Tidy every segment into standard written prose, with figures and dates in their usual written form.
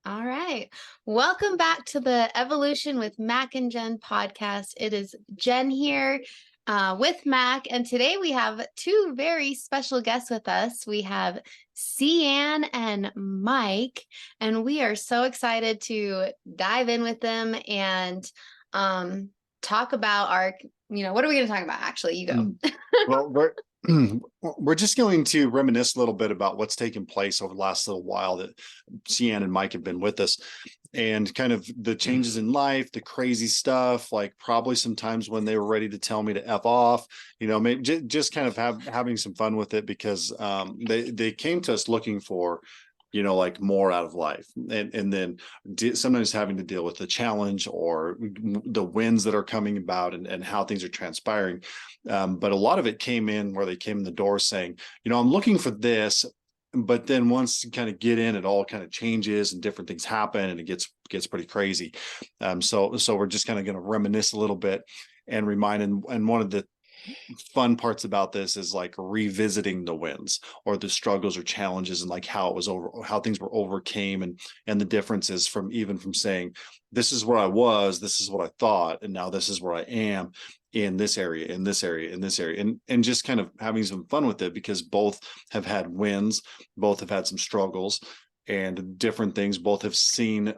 All right. Welcome back to the Evolution with Mac and Jenn podcast. It is Jen here with Mac, and today we have two very special guests with us. We have Ceanne and Mike, and we are so excited to dive in with them and talk about what are we going to talk about? Actually, you go. Well, we're just going to reminisce a little bit about what's taken place over the last little while that Ceanne and Mike have been with us, and kind of the changes in life, the crazy stuff, like probably sometimes when they were ready to tell me to F off, maybe just kind of having some fun with it, because they came to us looking for like more out of life, and then sometimes having to deal with the challenge or the wins that are coming about, and how things are transpiring. But a lot of it came in where they came in the door saying, I'm looking for this, but then once you kind of get in, it all kind of changes and different things happen, and it gets pretty crazy. So we're just kind of going to reminisce a little bit and remind, and one of the fun parts about this is like revisiting the wins or the struggles or challenges, and like how things were overcame, and the differences from saying, this is where I was, this is what I thought, and now this is where I am in this area, in this area, in this area, and just kind of having some fun with it, because both have had wins, both have had some struggles and different things. Both have seen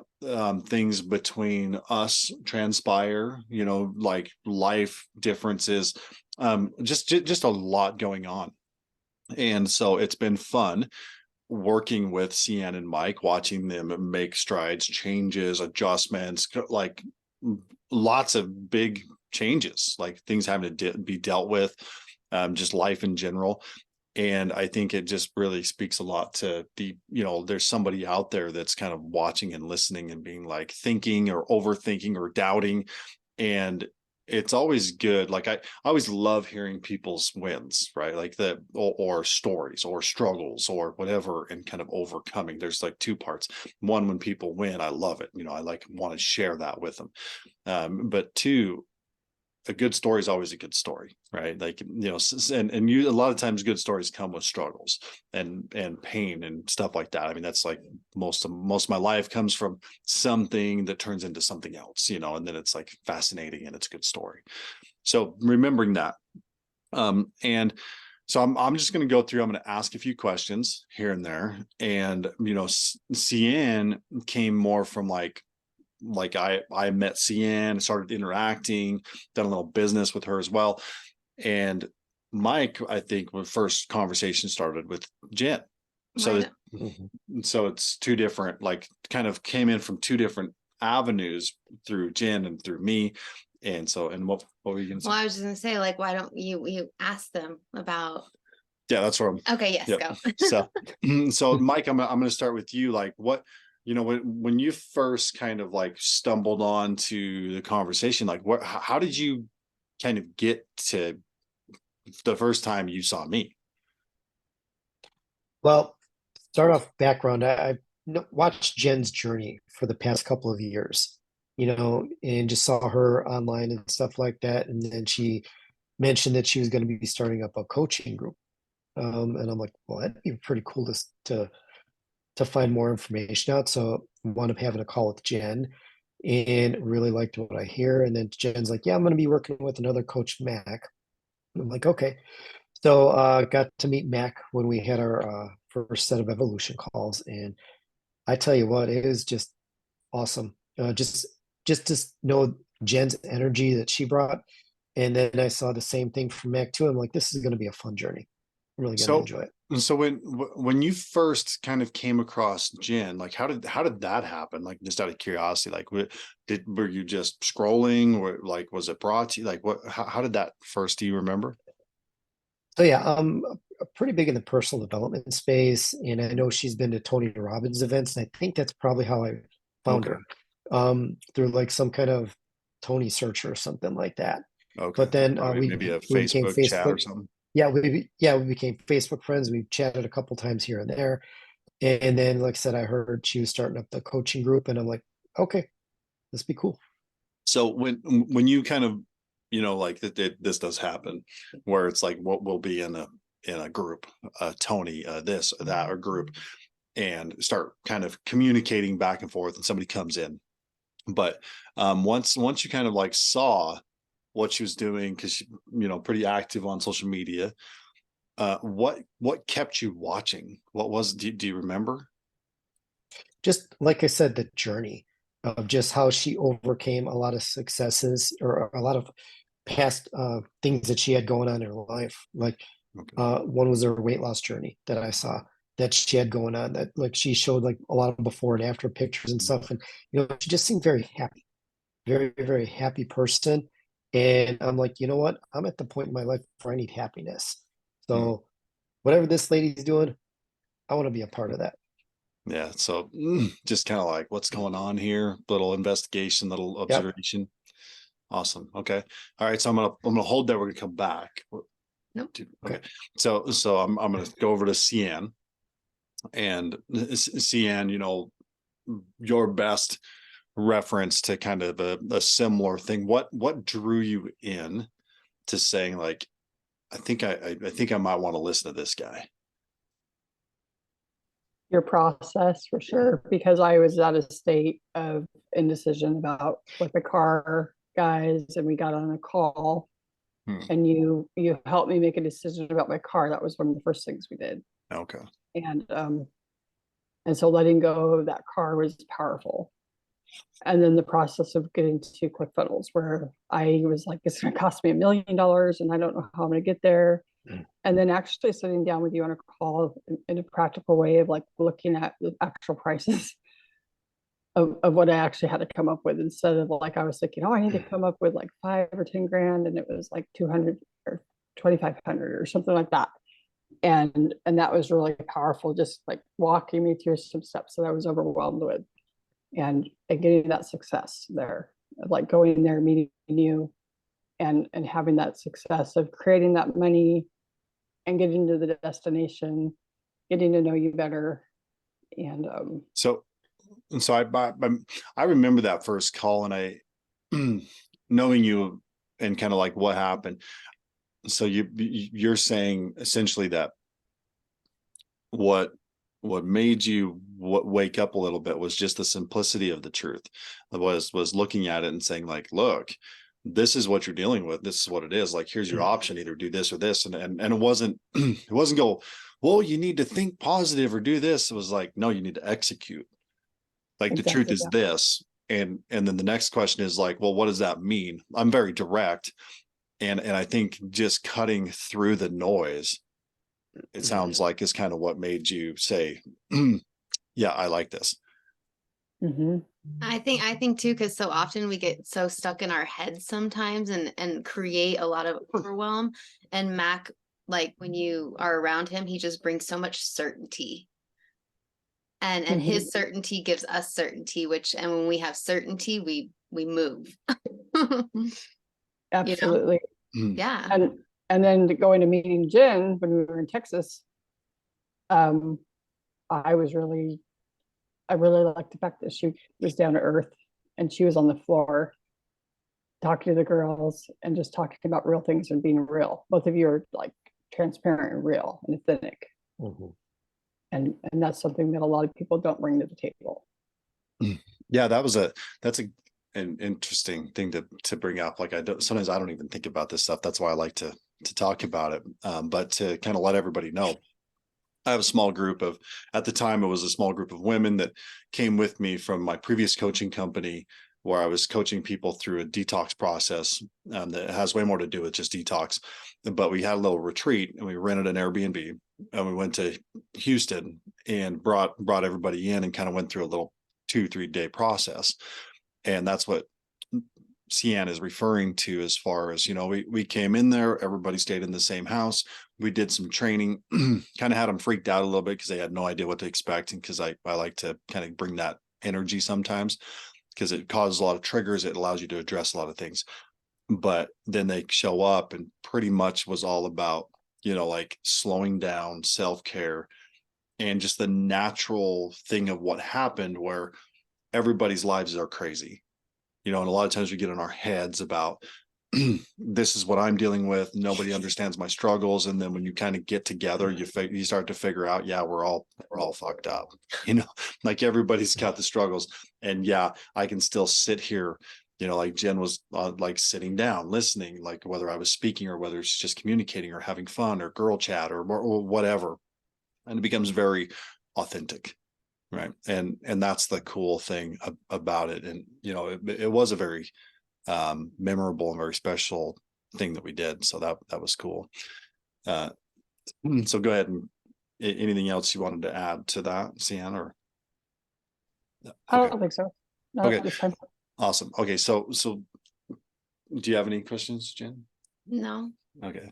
things between us transpire, like life differences, just a lot going on. And so it's been fun working with Ceanne and Mike, watching them make strides, changes, adjustments, like lots of big changes, like things having to be dealt with, just life in general. And I think it just really speaks a lot to there's somebody out there that's kind of watching and listening and being like thinking or overthinking or doubting. And it's always good. Like I always love hearing people's wins, right? Like or stories or struggles or whatever, and kind of overcoming. There's like two parts. One, when people win, I love it. I like want to share that with them. But two, a good story is always a good story, right? Like, and you, a lot of times good stories come with struggles and pain and stuff like that. I mean, that's like most of my life comes from something that turns into something else, and then it's like fascinating and it's a good story. So remembering that. And so I'm just going to go through, I'm going to ask a few questions here and there. And, Ceanne came more from like I met Ceanne, started interacting, done a little business with her as well. And Mike, I think when first conversation started with Jenn. So, so it's two different, like kind of came in from two different avenues, through Jenn and through me. And so, and what were you going to say? Well, I was just going to say, like, why don't you ask them about? Yeah, that's where I'm. Okay, yes, Yep. Go. So Mike, I'm going to start with you. Like, what, when you first kind of like stumbled onto the conversation, like how did you kind of get to the first time you saw me? Well, start off background. I've watched Jen's journey for the past couple of years, and just saw her online and stuff like that. And then she mentioned that she was going to be starting up a coaching group. And I'm like, well, that'd be pretty cool to find more information out. So I wound up having a call with Jenn and really liked what I hear. And then Jen's like, yeah, I'm going to be working with another coach, Mac. And I'm like, okay. So got to meet Mac when we had our first set of evolution calls. And I tell you what, it is just awesome. Just to know Jen's energy that she brought. And then I saw the same thing from Mac too. I'm like, this is going to be a fun journey. I'm really going to enjoy it. So when you first kind of came across Jenn, like how did that happen? Like, just out of curiosity, like were you just scrolling, or like was it brought to you? Like how did that first, do you remember? So yeah, I'm pretty big in the personal development space, and I know she's been to Tony Robbins events, and I think that's probably how I found her, through like some kind of Tony search or something like that. Okay, But then maybe a Facebook chat or something. Yeah, we became Facebook friends. We chatted a couple times here and there, and then like I said, I heard she was starting up the coaching group, and I'm like, okay, this be cool. So when you kind of like this does happen, where it's like what will be in a group, Tony, this or that or group, and start kind of communicating back and forth, and somebody comes in. But once you kind of like saw what she was doing, because she, pretty active on social media, what kept you watching? What was, do you remember? Just like I said, the journey of just how she overcame a lot of successes or a lot of past things that she had going on in her life. Like Okay. one was her weight loss journey that I saw that she had going on, that like she showed like a lot of before and after pictures and stuff. And she just seemed very happy, very, very happy person. And I'm like, you know what? I'm at the point in my life where I need happiness. Mm. So whatever this lady's doing, I want to be a part of that. Yeah. So just kind of like, what's going on here? Little investigation, little Yep. observation. Awesome. Okay. All right. So I'm gonna hold that. We're gonna come back. Nope. Okay. Okay. So I'm gonna go over to Ceanne, and Ceanne, your best reference to kind of a similar thing. What drew you in to saying like, I think I might want to listen to this guy. Your process for sure, because I was at a state of indecision about with the car guys, and we got on a call, Hmm. and you helped me make a decision about my car. That was one of the first things we did. Okay. And so letting go of that car was powerful. And then the process of getting to ClickFunnels, where I was like, it's going to cost me $1 million and I don't know how I'm going to get there. And then actually sitting down with you on a call in a practical way of like looking at the actual prices of what I actually had to come up with, instead of like, I was thinking, oh, I need to come up with like 5 or 10 grand. And it was like 200 or 2,500 or something like that. And that was really powerful, just like walking me through some steps that I was overwhelmed with, and getting that success there, like going there, meeting you, and having that success of creating that money and getting to the destination, getting to know you better. And So I remember that first call, and I knowing you and kind of like what happened. So you're saying essentially that what made you wake up a little bit was just the simplicity of the truth. Was looking at it and saying like, look, this is what you're dealing with, this is what it is, like here's your option, either do this or this. And it wasn't it wasn't go, well, you need to think positive or do this. It was like, no, you need to execute. Like the truth exactly, is yeah. this. And then the next question is like, well, what does that mean? I'm very direct. And I think just cutting through the noise, it sounds like, is kind of what made you say, yeah, I like this. Mm-hmm. I think too, because so often we get so stuck in our heads sometimes and create a lot of overwhelm. And Mac, like when you are around him, he just brings so much certainty. And Mm-hmm. his certainty gives us certainty, and when we have certainty, we move. Absolutely. Yeah. And then going to meeting Jen when we were in Texas, um, I really liked the fact that she was down to earth, and she was on the floor talking to the girls and just talking about real things and being real. Both of you are like transparent and real and authentic. Mm-hmm. And that's something that a lot of people don't bring to the table. Yeah, that's an interesting thing to bring up. Like sometimes I don't even think about this stuff. That's why I like to talk about it. But to kind of let everybody know, I have a small group of, at the time, it was a small group of women that came with me from my previous coaching company, where I was coaching people through a detox process that has way more to do with just detox. But we had a little retreat, and we rented an Airbnb, and we went to Houston and brought everybody in and kind of went through a little 2-3 day process. And that's what Ceanne is referring to, as far as, we came in there, everybody stayed in the same house. We did some training, kind of had them freaked out a little bit because they had no idea what to expect. And because I like to kind of bring that energy sometimes, because it causes a lot of triggers. It allows you to address a lot of things. But then they show up, and pretty much was all about, like slowing down, self-care, and just the natural thing of what happened, where everybody's lives are crazy. And a lot of times we get in our heads about this is what I'm dealing with. Nobody understands my struggles. And then when you kind of get together, you start to figure out, yeah, we're all fucked up, like everybody's got the struggles. And yeah, I can still sit here, like Jen was like sitting down, listening, like whether I was speaking or whether she's just communicating or having fun or girl chat or whatever. And it becomes very authentic. Right. And that's the cool thing about it. And, it was a very memorable and very special thing that we did. So that was cool. So go ahead, and anything else you wanted to add to that, Ceanne, or? I Okay. don't think so. Not Okay. at this time. Awesome. Okay. So do you have any questions, Jen? No. Okay.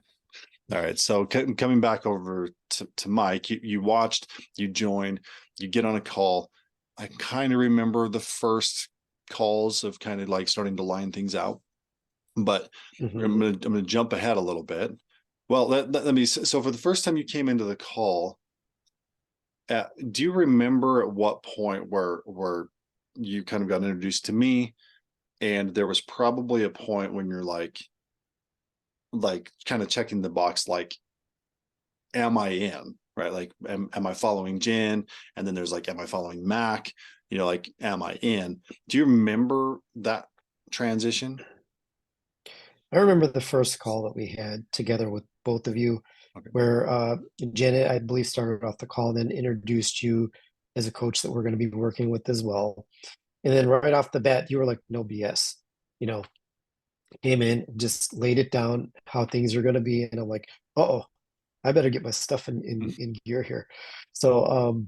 All right. So coming back over to Mike, you watched, you joined, you get on a call. I kind of remember the first calls of kind of like starting to line things out, but I'm gonna jump ahead a little bit. Well, let me. So for the first time you came into the call, do you remember at what point where you kind of got introduced to me, and there was probably a point when you're like kind of checking the box, like, am I in, right? Like, am I following Jen? And then there's like, am I following Mac? Like, am I in? Do you remember that transition? I remember the first call that we had together with both of you, Okay. where Janet, I believe, started off the call and then introduced you as a coach that we're going to be working with as well. And then right off the bat, you were like, no BS, came in, just laid it down how things are going to be. And I'm like, oh, I better get my stuff in gear here. So,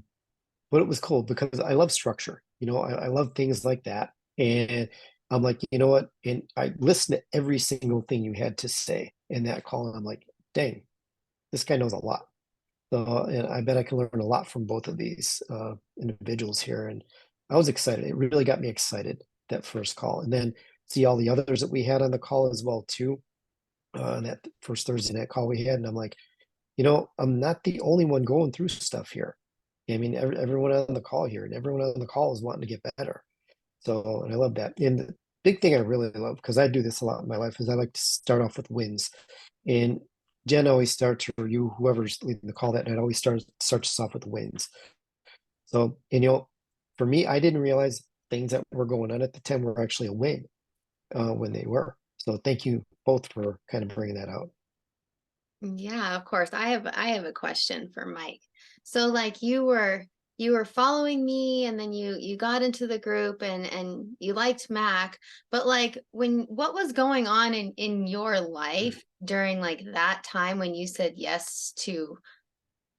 but it was cool because I love structure. I love things like that. And I'm like, you know what? And I listened to every single thing you had to say in that call. And I'm like, dang, this guy knows a lot. So, and I bet I can learn a lot from both of these individuals here. And I was excited. It really got me excited, that first call. And then see all the others that we had on the call as well, too. That first Thursday night call we had. And I'm like, I'm not the only one going through stuff here. I mean, everyone on the call here and everyone on the call is wanting to get better. So, and I love that. And the big thing I really love, because I do this a lot in my life, is I like to start off with wins. And Jen always starts, or you, whoever's leading the call that night, always starts us off with wins. So, and for me, I didn't realize things that were going on at the time were actually a win when they were. So, thank you both for kind of bringing that out. Yeah, of course. I have a question for Mike. So like you were following me, and then you got into the group, and you liked Mac, but like what was going on in your life during like that time when you said yes to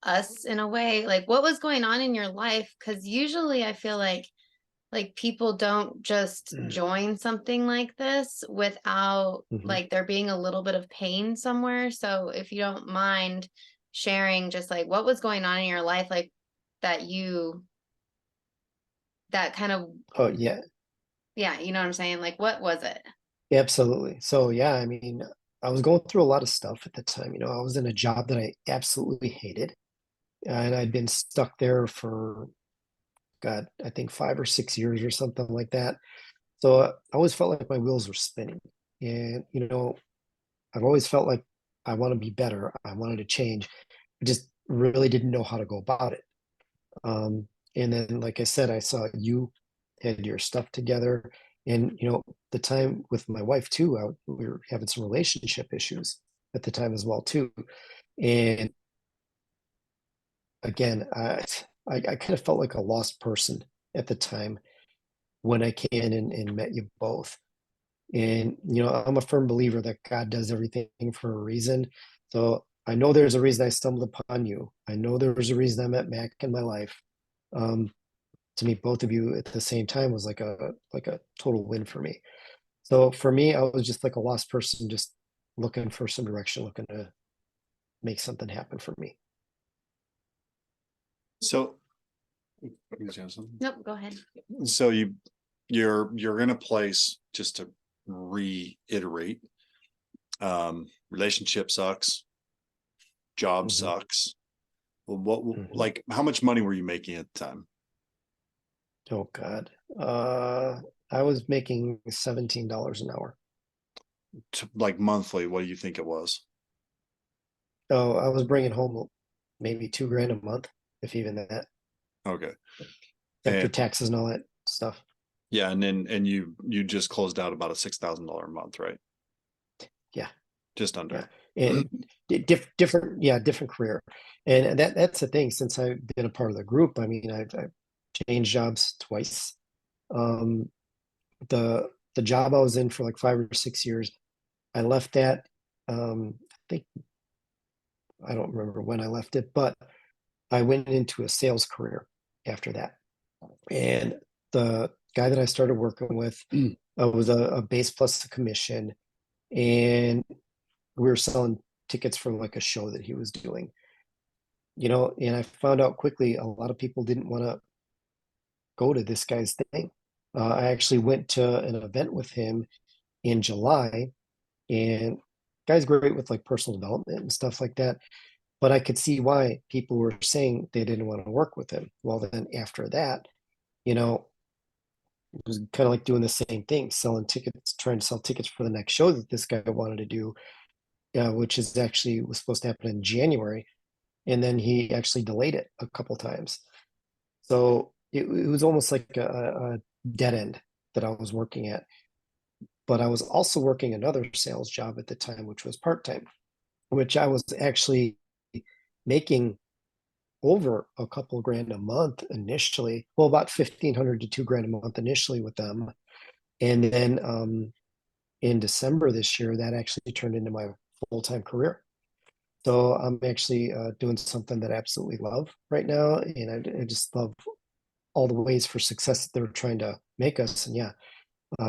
us in a way? Like what was going on in your life? Because usually I feel like people don't just join something like this without like there being a little bit of pain somewhere. So if you don't mind sharing just like what was going on in your life, like that kind of, Oh, yeah. yeah, you know what I'm saying? Like what was it? Absolutely. So, yeah, I mean, I was going through a lot of stuff at the time. I was in a job that I absolutely hated, and I'd been stuck there for, God, I think 5 or 6 years or something like that. So I always felt like my wheels were spinning. And, I've always felt like I want to be better. I wanted to change. I just really didn't know how to go about it. And then, like I said, I saw you had your stuff together. And, the time with my wife too, we were having some relationship issues at the time as well too. And again, I kind of felt like a lost person at the time when I came in and met you both. And, I'm a firm believer that God does everything for a reason. So I know there's a reason I stumbled upon you. I know there was a reason I met Mac in my life. To meet both of you at the same time was like a total win for me. So for me, I was just like a lost person, just looking for some direction, looking to make something happen for me. So, Nope, go ahead. so you're in a place, just to reiterate, relationship sucks, job sucks. What like how much money were you making at the time? Oh God. I was making $17 an hour. like monthly, what do you think it was? So I was bringing home maybe $2,000 a month, if even that, Okay. after And taxes and all that stuff. yeah, and you just closed out about a $6,000 a month, right? Yeah. Just under. Yeah. And different career. And that's the thing, since I've been a part of the group, I mean, I've changed jobs twice. Um, the job I was in for like 5 or 6 years, I left that. I think I don't remember when I left it, but I went into a sales career after that. And the guy that I started working with was a base plus a commission, and we were selling tickets for like a show that he was doing. And I found out quickly a lot of people didn't want to go to this guy's thing. I actually went to an event with him in July, and guy's great with like personal development and stuff like that. But I could see why people were saying they didn't want to work with him. Well, then after that, you know, it was kind of like doing the same thing, selling tickets, trying to sell tickets for the next show that this guy wanted to do, which is actually was supposed to happen in January, and then he actually delayed it a couple times. So it was almost like a dead end that I was working at. But I was also working another sales job at the time, which was part time, which I was actually making over a couple grand a month initially. Well, about 1,500 to $2,000 a month initially with them. And then in December this year, that actually turned into my full-time career. So I'm actually doing something that I absolutely love right now. And I just love all the ways for success that they're trying to make us. And yeah,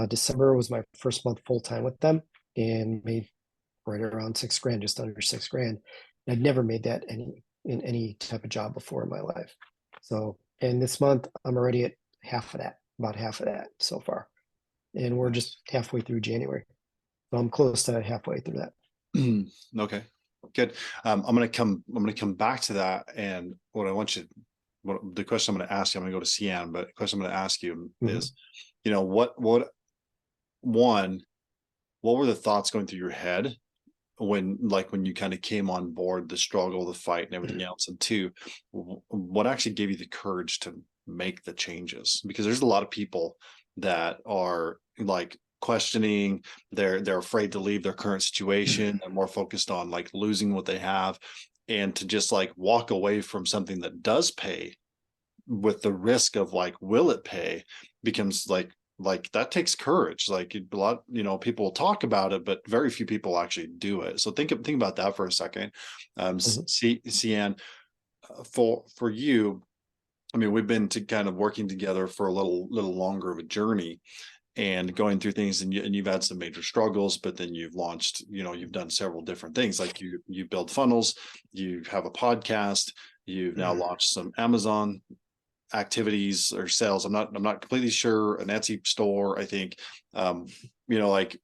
December was my first month full-time with them, and made right around $6,000, just under $6,000. I'd never made that in any type of job before in my life. So, and this month I'm already at half of that, about half of that so far. And we're just halfway through January. So I'm close to halfway through that. Okay, good. I'm gonna come back to that. And what I want you, what the question I'm gonna ask you, I'm gonna go to Ceanne, but the question I'm gonna ask you is, what were the thoughts going through your head when you kind of came on board, the struggle, the fight, and everything else? And two, what actually gave you the courage to make the changes? Because there's a lot of people that are like questioning, they're afraid to leave their current situation, they're more focused on like losing what they have, and to just like walk away from something that does pay with the risk of like, will it pay, becomes like that takes courage. Like a lot, people will talk about it, but very few people actually do it. So think about that for a second. Ceanne, for you, I mean, we've been to kind of working together for a little longer of a journey and going through things, and you've had some major struggles, but then you've launched, you've done several different things. Like you build funnels, you have a podcast, you've now launched some Amazon activities or sales. I'm not completely sure. An Etsy store, I think. Like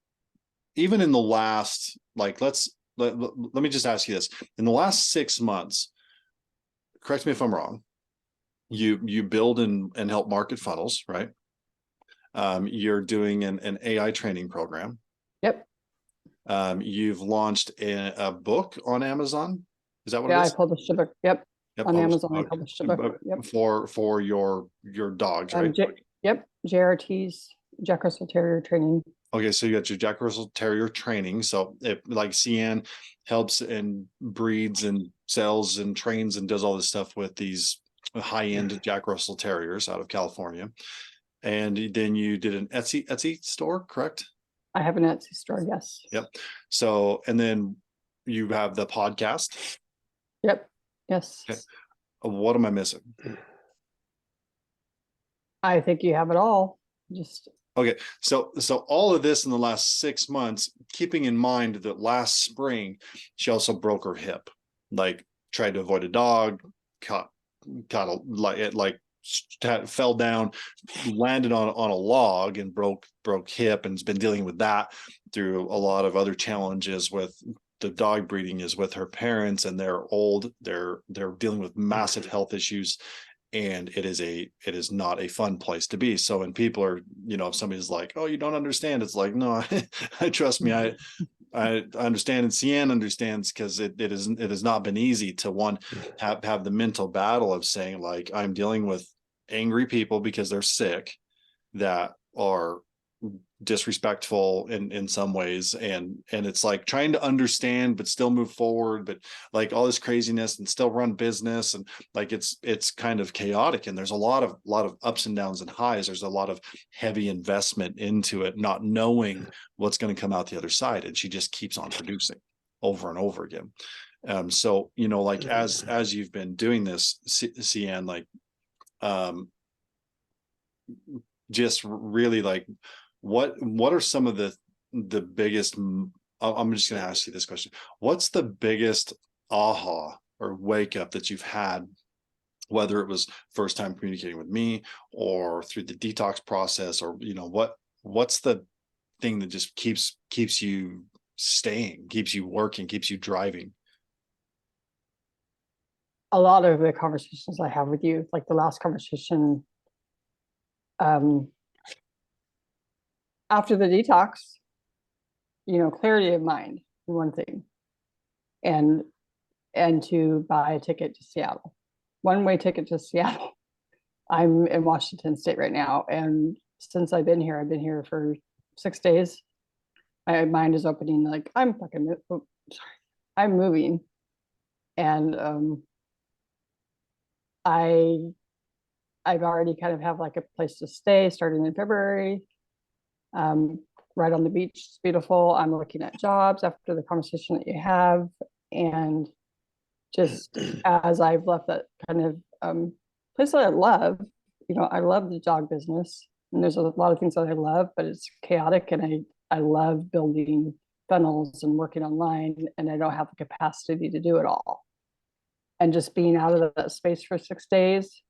even in the last, like, let me just ask you this. In the last 6 months, correct me if I'm wrong, you build and help market funnels, right? You're doing an AI training program. Yep. You've launched a book on Amazon. Is that what Yeah, it I is? published a book. Yep. Yep, On published a Amazon, I book. published a book. Yep. For your dogs, right? Yep. JRT's, Jack Russell Terrier training. Okay, so you got your Jack Russell Terrier training. So it, like Ceanne helps and breeds and sells and trains and does all this stuff with these high-end Jack Russell Terriers out of California. And then you did an Etsy store, correct? I have an Etsy store, yes. Yep. So, and then you have the podcast. Yep. Yes. Okay. What am I missing? I think you have it all. Just Okay, so all of this in the last 6 months, keeping in mind that last spring she also broke her hip, like tried to avoid a dog, caught fell down, landed on a log and broke hip, and has been dealing with that through a lot of other challenges with the dog breeding, is with her parents, and they're old, they're dealing with massive health issues. and it is not a fun place to be. So when people are, if somebody's like, oh, you don't understand, it's like, no, I trust me, I understand, and Ceanne understands, because it has not been easy to have the mental battle of saying, like, I'm dealing with angry people because they're sick, that are disrespectful in some ways, and it's like trying to understand but still move forward, but like all this craziness, and still run business, and like it's kind of chaotic, and there's a lot of ups and downs and highs. There's a lot of heavy investment into it, not knowing what's going to come out the other side, and she just keeps on producing over and over again. So like as you've been doing this, Ceanne, like just really, like, what are some of the biggest, I'm just going to ask you this question. What's the biggest aha or wake up that you've had, whether it was first time communicating with me or through the detox process, or what's the thing that just keeps you staying, keeps you working, keeps you driving? A lot of the conversations I have with you, like the last conversation, after the detox, clarity of mind, one thing, and to buy a ticket to Seattle, one-way ticket to Seattle. I'm in Washington State right now, and since I've been here for 6 days. My mind is opening, like I'm moving, and I've already kind of have like a place to stay starting in February. Right on the beach, it's beautiful. I'm looking at jobs after the conversation that you have, and just as I've left that kind of place that I love, I love the dog business, and there's a lot of things that I love, but it's chaotic, and I love building funnels and working online, and I don't have the capacity to do it all. And just being out of that space for 6 days,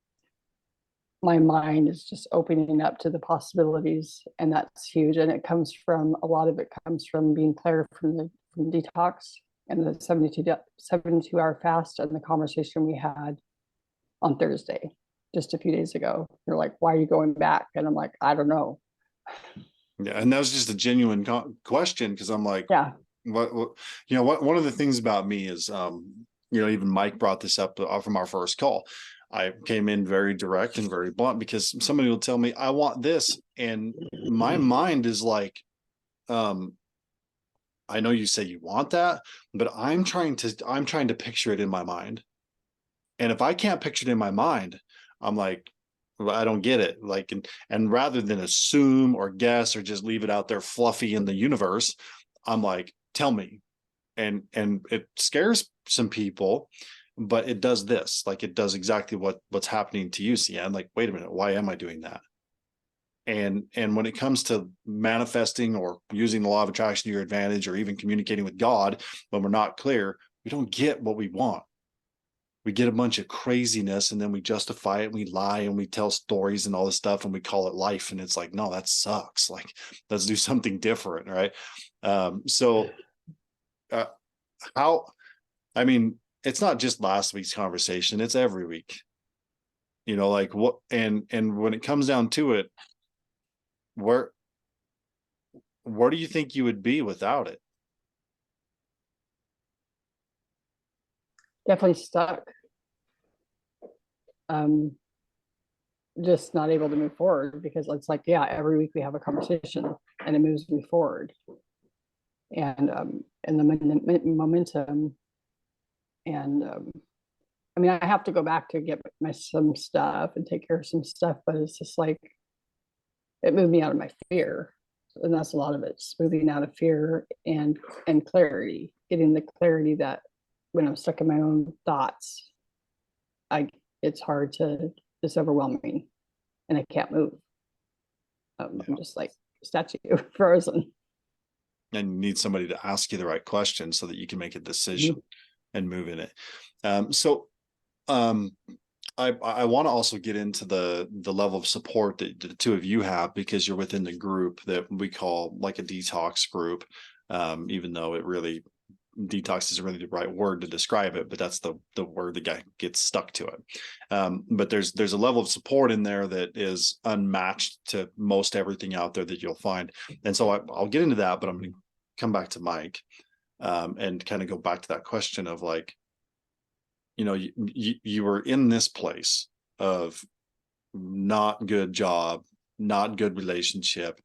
my mind is just opening up to the possibilities, and that's huge. And a lot of it comes from being clear from detox and the 72-hour fast, and the conversation we had on Thursday, just a few days ago. You're like, why are you going back? And I'm like, I don't know. Yeah, and that was just a genuine question, because I'm like, yeah, what one of the things about me is, even Mike brought this up from our first call. I came in very direct and very blunt, because somebody will tell me, I want this, and my mind is like, I know you say you want that, but I'm trying to picture it in my mind. And if I can't picture it in my mind, I'm like, well, I don't get it. Like, and rather than assume or guess or just leave it out there fluffy in the universe, I'm like, tell me. And it scares some people, but it does this. Like, it does exactly what's happening to you, Ceanne. Like, wait a minute, why am I doing that? And when it comes to manifesting or using the law of attraction to your advantage, or even communicating with God, when we're not clear, we don't get what we want. We get a bunch of craziness, and then we justify it, and we lie, and we tell stories and all this stuff, and we call it life. And it's like, no, that sucks. Like, let's do something different. Right. How, I mean, it's not just last week's conversation, it's every week, like what, and when it comes down to it, where do you think you would be without it? definitely stuck. Just not able to move forward, because it's like, yeah, every week we have a conversation and it moves me forward, and the momentum, and I mean, I have to go back to get some stuff and take care of some stuff, but it's just like, it moved me out of my fear, and that's a lot of it, just moving out of fear and clarity, getting the clarity that when I'm stuck in my own thoughts, it's hard it's overwhelming, and I can't move. I'm just like a statue, frozen. And you need somebody to ask you the right question so that you can make a decision and move in it. I want to also get into the level of support that the two of you have, because you're within the group that we call like a detox group, even though it really detox isn't really the right word to describe it, but that's the word the guy gets stuck to it. But there's a level of support in there that is unmatched to most everything out there that you'll find. And so I'll get into that, but I'm going to come back to Mike, and kind of go back to that question of like, you were in this place of not good job, not good relationship,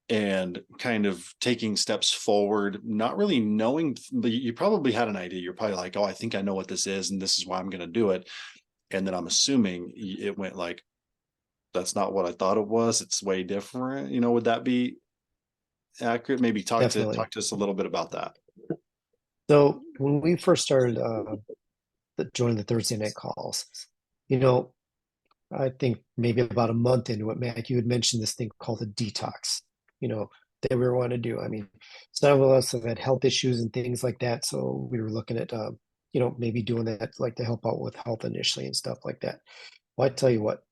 and kind of taking steps forward, not really knowing, but you probably had an idea. You're probably like, oh, I think I know what this is, and this is why I'm going to do it. And then I'm assuming it went like, that's not what I thought it was. It's way different. Would that be accurate? Maybe talk to us a little bit about that. So when we first started joining the Thursday night calls, I think maybe about a month into it, Mac, you had mentioned this thing called a detox, that we were wanting to do. I mean, some of us have had health issues and things like that. So we were looking at, maybe doing that, like to help out with health initially and stuff like that. Well, I tell you what,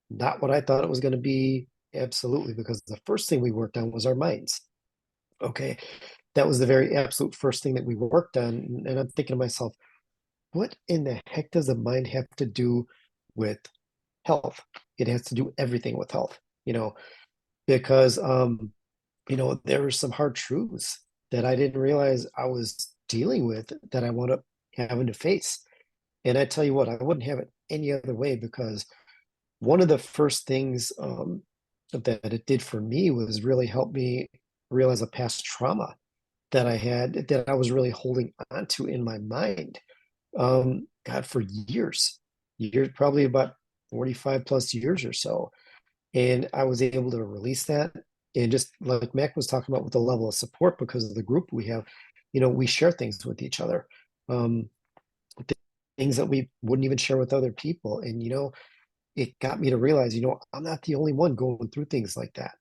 not what I thought it was going to be. Absolutely. Because the first thing we worked on was our minds. Okay. That was the very absolute first thing that we worked on. And I'm thinking to myself, what in the heck does the mind have to do with health? It has to do everything with health, because there were some hard truths that I didn't realize I was dealing with that I wound up having to face. And I tell you what, I wouldn't have it any other way, because one of the first things that it did for me was really help me realize a past trauma that I had, that I was really holding on to in my mind. God, for years, probably about 45 plus years or so. And I was able to release that. And just like Mac was talking about with the level of support, because of the group we have, we share things with each other, things that we wouldn't even share with other people. And, it got me to realize, I'm not the only one going through things like that.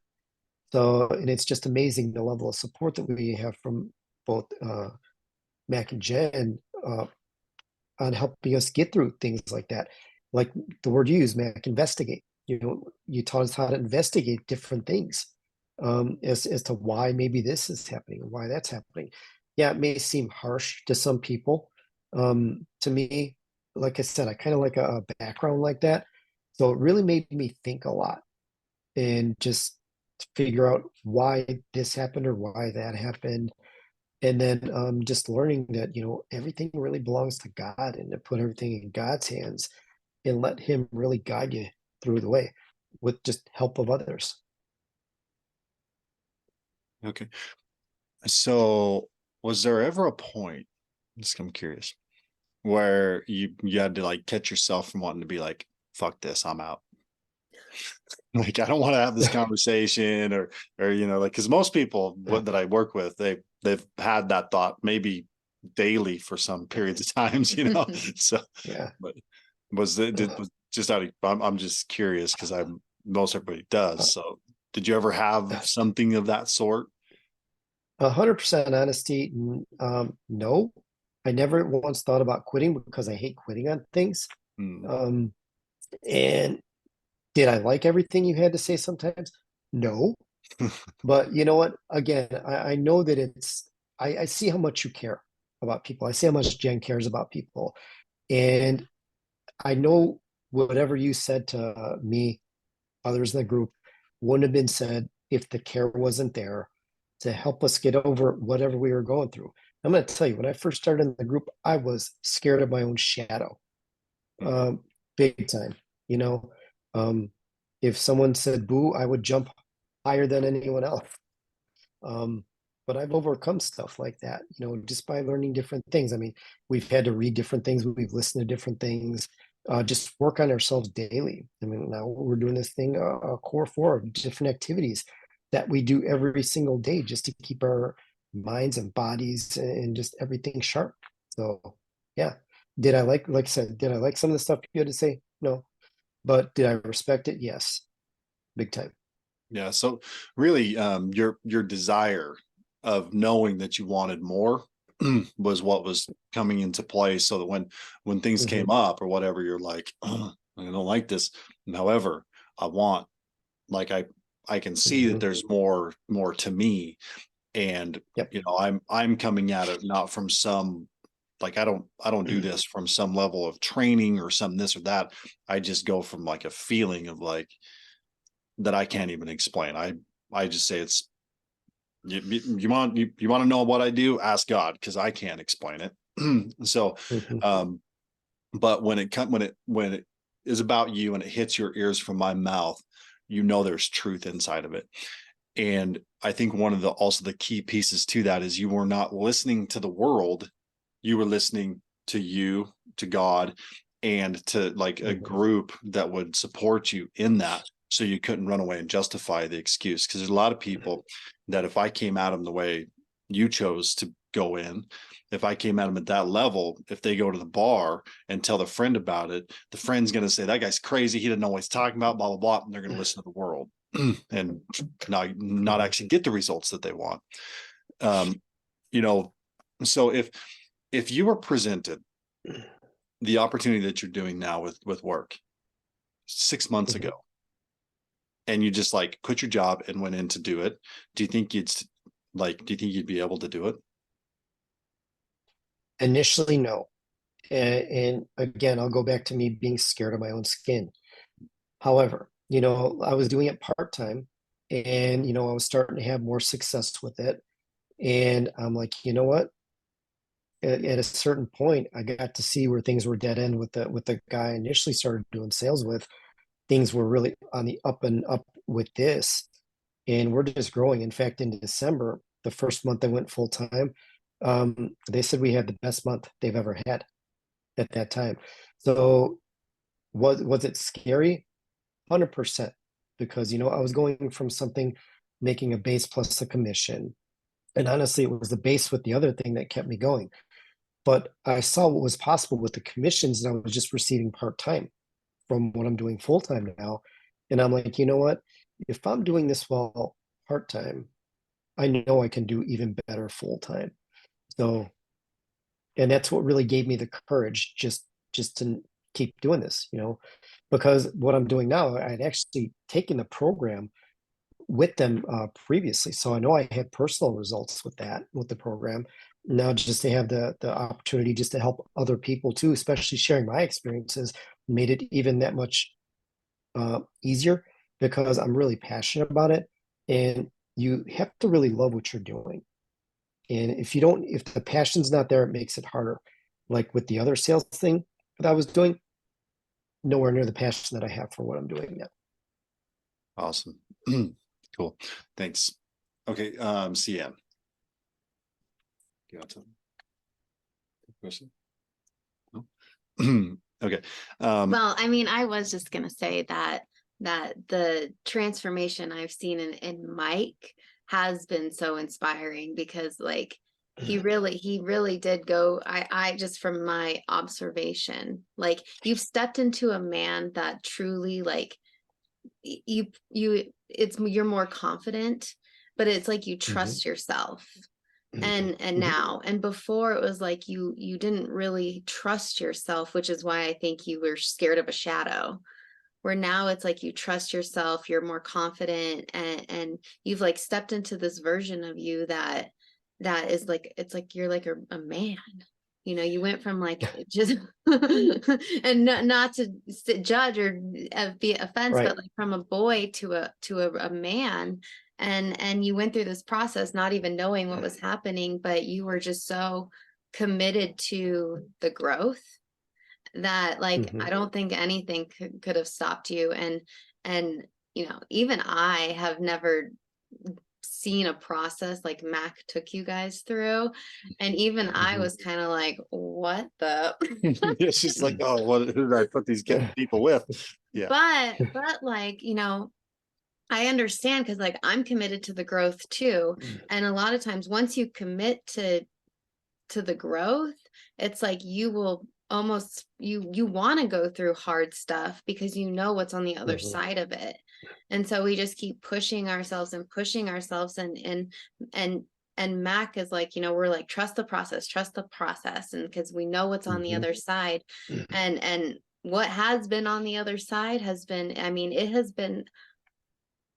So, and it's just amazing the level of support that we have from both Mac and Jenn on helping us get through things like that. Like the word you use, Mac, investigate. You taught us how to investigate different things, as to why maybe this is happening and why that's happening. Yeah, it may seem harsh to some people. To me, like I said, I kind of like a background like that. So it really made me think a lot and just figure out why this happened or why that happened. And then just learning that, everything really belongs to God, and to put everything in God's hands and let him really guide you through the way with just help of others. Okay. So was there ever a point, I'm curious, where you had to like catch yourself from wanting to be like, fuck this, I'm out? Like, I don't want to have this conversation, or like, because most people that I work with, they've had that thought maybe daily for some periods of times, So Yeah. but was just out of, I'm just curious, because most everybody does. So did you ever have something of that sort? 100% honesty. No, I never once thought about quitting, because I hate quitting on things. And did I like everything you had to say sometimes? No. But you know what? Again, I know that I see how much you care about people. I see how much Jenn cares about people. And I know whatever you said to me, others in the group, wouldn't have been said if the care wasn't there to help us get over whatever we were going through. I'm going to tell you, when I first started in the group, I was scared of my own shadow, big time. If someone said boo, I would jump higher than anyone else. But I've overcome stuff like that, just by learning different things. I mean, we've had to read different things, we've listened to different things, just work on ourselves daily. I mean, now we're doing this thing, a core 4 of different activities that we do every single day, just to keep our minds and bodies and just everything sharp. So yeah. Did I like I said, did I like some of the stuff you had to say? No. But did I respect it? Yes. Big time. Yeah. So really, your desire of knowing that you wanted more was what was coming into play, so that when things came up or whatever, you're like, oh, I don't like this. However, I want, like, I can see that there's more to me. And, Yep. you know, I'm coming at it not from some, like, I don't do this from some level of training or some this or that. I just go from like a feeling of like, that I can't even explain. I just say it's, you want to know what I do? Ask God, because I can't explain it. So, Mhm. but when it is about you and it hits your ears from my mouth, you know there's truth inside of it. And I think one of the also the key pieces to that is you were not listening to the world, you were listening to you, to God, and to like a Mhm. group that would support you in that. So you couldn't run away and justify the excuse. Because there's a lot of people that if I came at them the way you chose to go in, if I came at them at that level, if they go to the bar and tell their friend about it, the friend's going to say, that guy's crazy. He didn't know what he's talking about, blah, blah, blah. And they're going to listen to the world and not actually get the results that they want. You know, so if you were presented the opportunity that you're doing now with work 6 months Mhm. ago, and you just like quit your job and went in to do it, do you think you'd be able to do it? Initially, no. And again, I'll go back to me being scared of my own skin. However, I was doing it part-time, and I was starting to have more success with it. And I'm like, you know what? At a certain point, I got to see where things were dead end with the guy I initially started doing sales with. Things were really on the up and up with this, and we're just growing. In fact, in December, the first month I went full time, they said we had the best month they've ever had at that time. So was it scary? 100%, because I was going from something, making a base plus a commission, and honestly, it was the base with the other thing that kept me going. But I saw what was possible with the commissions, and I was just receiving part time from what I'm doing full time now. And I'm like, you know what? If I'm doing this well part time, I know I can do even better full time. So, and that's what really gave me the courage just to keep doing this, because what I'm doing now, I'd actually taken the program with them previously. So I know I had personal results with that, with the program. Now just to have the opportunity just to help other people too, especially sharing my experiences, made it even that much easier, because I'm really passionate about it. And you have to really love what you're doing. And if the passion's not there, it makes it harder. Like with the other sales thing that I was doing, nowhere near the passion that I have for what I'm doing now. Awesome. Cool. Thanks. Okay. Ceanne. You got some question? No? Okay. Well, I mean, I was just gonna say that the transformation I've seen in Mike has been so inspiring, because like he really did go, I just from my observation, like you've stepped into a man that truly like you're more confident, but it's like you Mhm. trust yourself. Mhm. And Mhm. now, and before, it was like you didn't really trust yourself, which is why I think you were scared of a shadow. Where now it's like you trust yourself, you're more confident, and you've like stepped into this version of you that is like, it's like you're like a man. You went from like just and not to judge or be offense, Right. but like from a boy to a man. And you went through this process not even knowing what was happening, but you were just so committed to the growth that like I Mhm. don't think anything could have stopped you. And even I have never seen a process like Mac took you guys through, and even I Mhm. was kind of like, what the It's just like, oh, who did I put these people with? Yeah. but like, I understand, because like I'm committed to the growth too. And a lot of times once you commit to the growth, it's like you will almost you want to go through hard stuff because you know what's on the other Mhm. side of it. And so we just keep pushing ourselves, and and Mac is like, we're like, trust the process, and because we know what's on the Mhm. other side. And what has been on the other side has been, I mean, it has been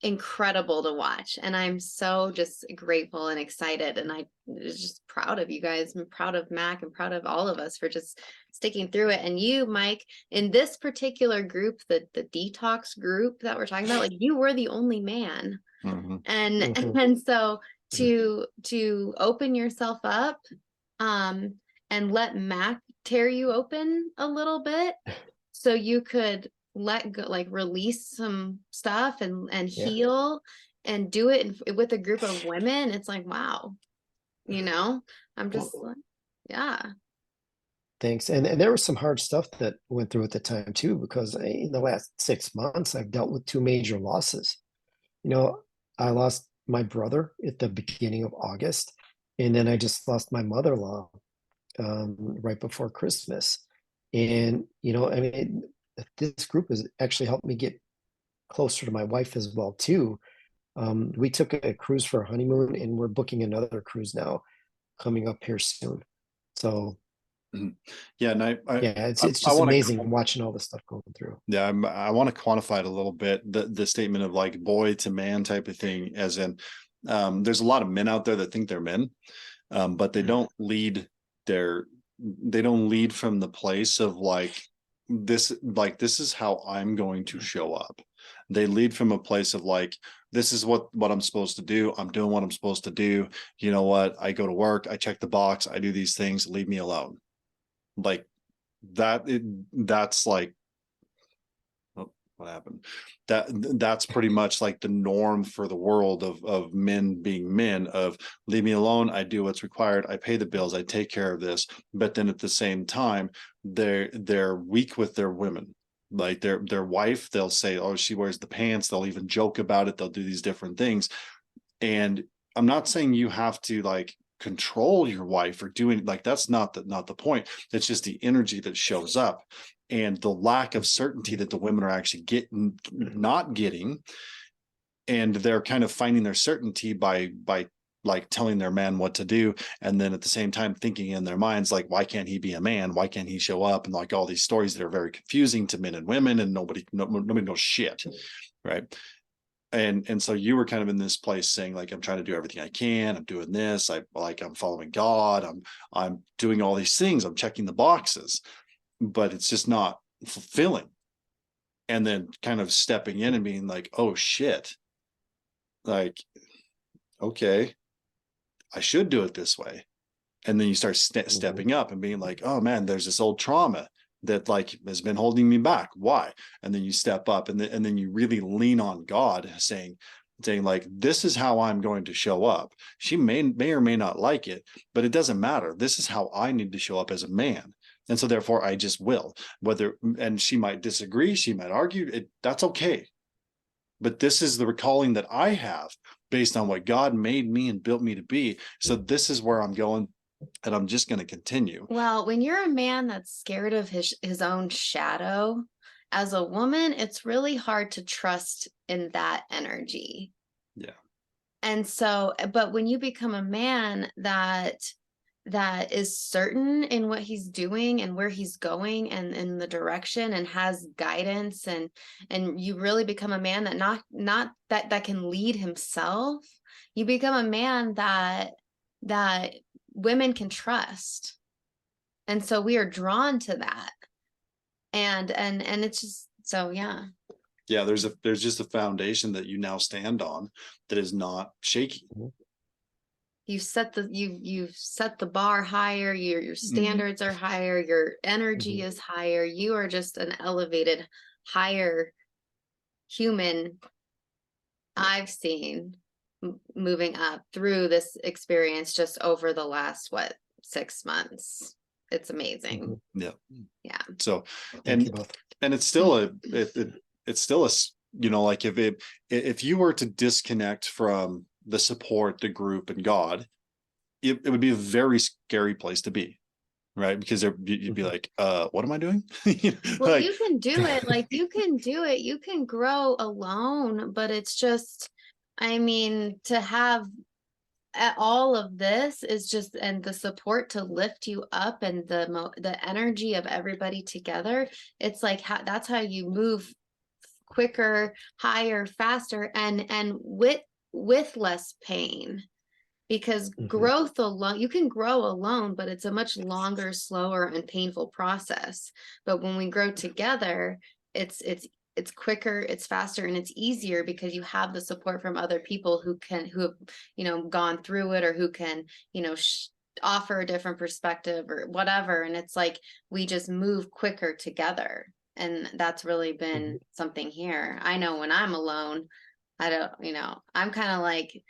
incredible to watch. And I'm so just grateful and excited. And I was just proud of you guys. I'm proud of Mac and proud of all of us for just sticking through it. And you, Mike, in this particular group, the detox group that we're talking about, like you were the only man. Mhm. And Mhm. and so to open yourself up and let Mac tear you open a little bit so you could let go, like release some stuff and Yeah. heal and do it with a group of women. It's like, wow, I'm just Well, like, yeah. thanks. And there was some hard stuff that went through at the time too, because in the last 6 months, I've dealt with two major losses. I lost my brother at the beginning of August, and then I just lost my mother-in-law right before Christmas. And, I mean, this group has actually helped me get closer to my wife as well too. We took a cruise for a honeymoon, and we're booking another cruise now coming up here soon. So Mhm. Yeah, and yeah, it's I just want to amazing watching all this stuff going through. yeah, I want to quantify it a little bit. The statement of like boy to man type of thing, as in, there's a lot of men out there that think they're men, but they don't lead their, they don't lead from the place of this is how I'm going to show up. They lead from a place of like, this is what I'm supposed to do. I'm doing what I'm supposed to do. You know what? I go to work, I check the box, I do these things, leave me alone. Like that's like, oh, what happened? That's pretty much like the norm for the world of men being men, of leave me alone, I do what's required, I pay the bills, I take care of this. But then at the same time, they're weak with their women. Like their wife, they'll say, oh, she wears the pants, they'll even joke about it, they'll do these different things. And I'm not saying you have to like control your wife or doing like, that's not the point. It's just the energy that shows up and the lack of certainty that the women are actually not getting. And they're kind of finding their certainty by like telling their man what to do, and then at the same time thinking in their minds like, why can't he be a man, why can't he show up, and like all these stories that are very confusing to men and women, and nobody knows shit, right? And so you were kind of in this place saying like, I'm trying to do everything I can, I'm doing this, I'm following God, I'm doing all these things, I'm checking the boxes, but it's just not fulfilling. And then kind of stepping in and being like, oh shit, like, okay, I should do it this way. And then you start stepping up and being like, oh man, there's this old trauma that like has been holding me back, why? And then you step up, and then you really lean on God, saying like, this is how I'm going to show up. She may or may not like it, but it doesn't matter, this is how I need to show up as a man. And so therefore I just will, and she might disagree, she might argue, that's okay. But this is the recalling that I have based on what God made me and built me to be. So this is where I'm going, and I'm just going to continue. Well, when you're a man that's scared of his own shadow, as a woman, it's really hard to trust in that energy. Yeah. And so, but when you become a man that is certain in what he's doing and where he's going and in the direction and has guidance, and you really become a man that not that can lead himself, you become a man that women can trust. And so we are drawn to that. And it's just, so yeah. Yeah, there's just a foundation that you now stand on that is not shaky. You've set the bar higher, your standards are higher, your energy is higher, you are just an elevated, higher human I've seen moving up through this experience just over the last 6 months. It's amazing. Yeah. Yeah. So, Thank you both. and it's still it's still like if you were to disconnect from the support, the group, and God, it would be a very scary place to be, right? Because you'd be like, what am I doing? Well, like, you can do it. Like, you can do it. You can grow alone, but it's just, I mean, to have all of this is just, and the support to lift you up, and the energy of everybody together. It's like, that's how you move quicker, higher, faster, and with less pain. Because growth alone, you can grow alone, but it's a much longer, slower, and painful process. But when we grow together, it's quicker, it's faster, and it's easier because you have the support from other people who have gone through it, or who can offer a different perspective or whatever. And it's like we just move quicker together, and that's really been something here. I know when I'm alone, I don't, I'm kind of like,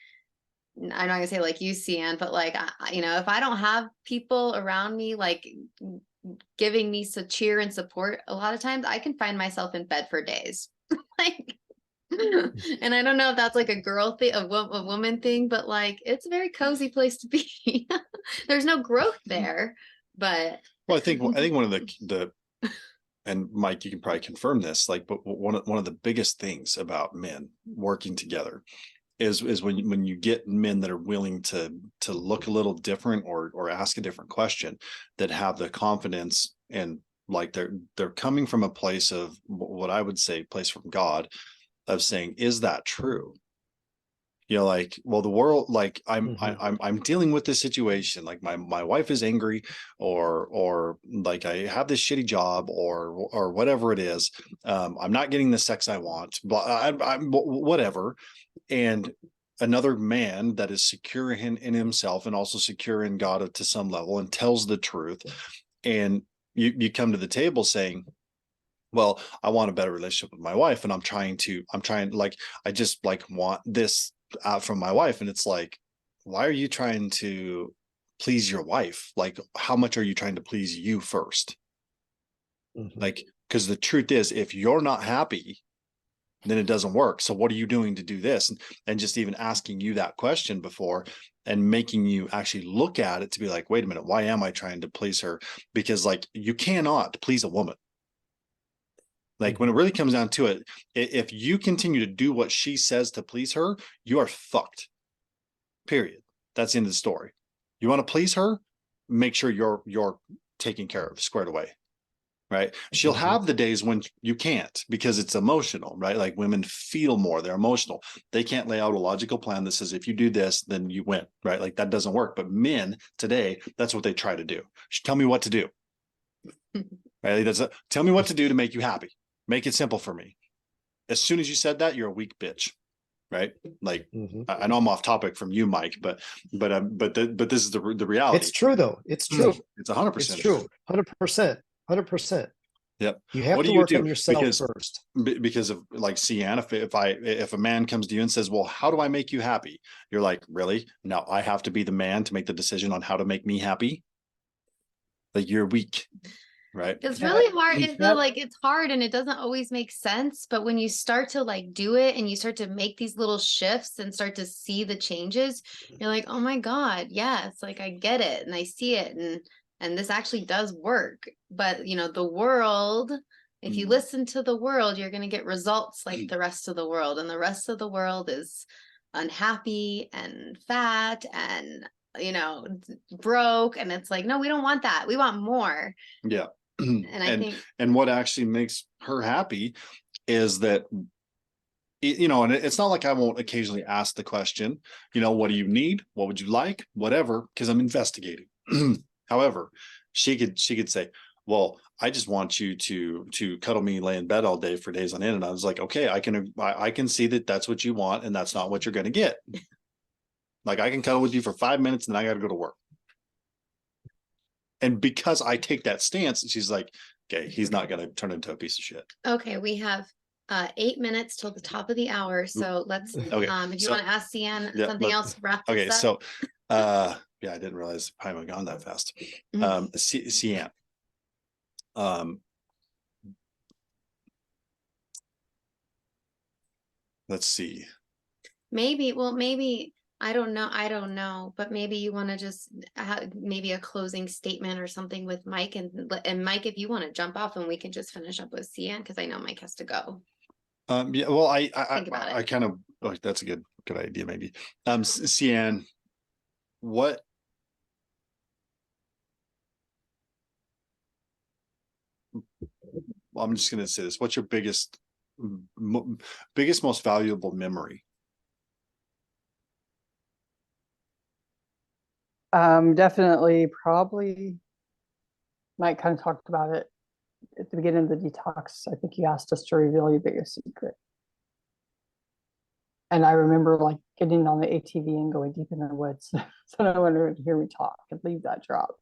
I'm not gonna say like you, Ceanne, but like, if I don't have people around me, like giving me cheer and support, a lot of times I can find myself in bed for days. Like, and I don't know if that's like a girl thing, a woman thing, but like, it's a very cozy place to be. There's no growth there, but. Well, I think one of the and Mike, you can probably confirm this, like, but one of the biggest things about men working together is when you get men that are willing to look a little different, or ask a different question, that have the confidence, and like they're coming from a place of what I would say, place from God, of saying, is that true? Like, well, the world, like I'm dealing with this situation, like my wife is angry, or like I have this shitty job, or whatever it is. I'm not getting the sex I want, but I'm whatever. And another man that is secure in himself, and also secure in God to some level, and tells the truth, and you come to the table saying, well, I want a better relationship with my wife, and I'm trying, like, I just like want this out from my wife. And it's like, why are you trying to please your wife? Like, how much are you trying to please you first? Like, because the truth is, if you're not happy, then it doesn't work. So what are you doing to do this? And just even asking you that question before, and making you actually look at it to be like, wait a minute, why am I trying to please her? Because like, you cannot please a woman. Like, when it really comes down to it, if you continue to do what she says to please her, you are fucked. Period. That's the end of the story. You want to please her, make sure you're taken care of, squared away. Right. She'll have the days when you can't, because it's emotional, right? Like, women feel more, they're emotional. They can't lay out a logical plan that says, if you do this, then you win, right? Like, that doesn't work. But men today, that's what they try to do. Tell me what to do. Right? Tell me what to do to make you happy. Make it simple for me. As soon as you said that, you're a weak bitch. Right? Like, I know I'm off topic from you, Mike, but this is the reality. It's true though. It's true. It's 100%. It's true. 100%. 100%. Yep. You have what to do you work do? on yourself first. Because of, like, Ceanne, if a man comes to you and says, well, how do I make you happy? You're like, really? Now I have to be the man to make the decision on how to make me happy? Like, you're weak. Right. It's really hard. It's hard, and it doesn't always make sense. But when you start to like do it, and you start to make these little shifts and start to see the changes, you're like, oh my God, yes, like I get it and I see it, and this actually does work. But the world, if you listen to the world, you're gonna get results like the rest of the world, and the rest of the world is unhappy and fat and broke, and it's like, no, we don't want that. We want more. Yeah. And I think, and what actually makes her happy is that, and it's not like I won't occasionally ask the question, what do you need? What would you like? Whatever, because I'm investigating. However, she could say, well, I just want you to cuddle me, lay in bed all day for days on end. And I was like, okay, I can see that that's what you want, and that's not what you're going to get. Like, I can cuddle with you for 5 minutes, and then I got to go to work. And because I take that stance, she's like, okay, he's not going to turn into a piece of shit. Okay, we have 8 minutes till the top of the hour. So let's, if you want to ask Ceanne something else, wrap this up. So, yeah, I didn't realize time had gone that fast. Ceanne, let's see. Maybe I don't know, but maybe you want to just maybe a closing statement or something with Mike, and Mike, if you want to jump off, and we can just finish up with Ceanne, because I know Mike has to go. Yeah, well, I kind of, that's a good idea, maybe. Ceanne, I'm just going to say this. What's your biggest biggest, most valuable memory? Definitely, probably. Mike kind of talked about it at the beginning of the detox. I think he asked us to reveal your biggest secret. And I remember like getting on the ATV and going deep in the woods so no one would hear me talk and leave that drop,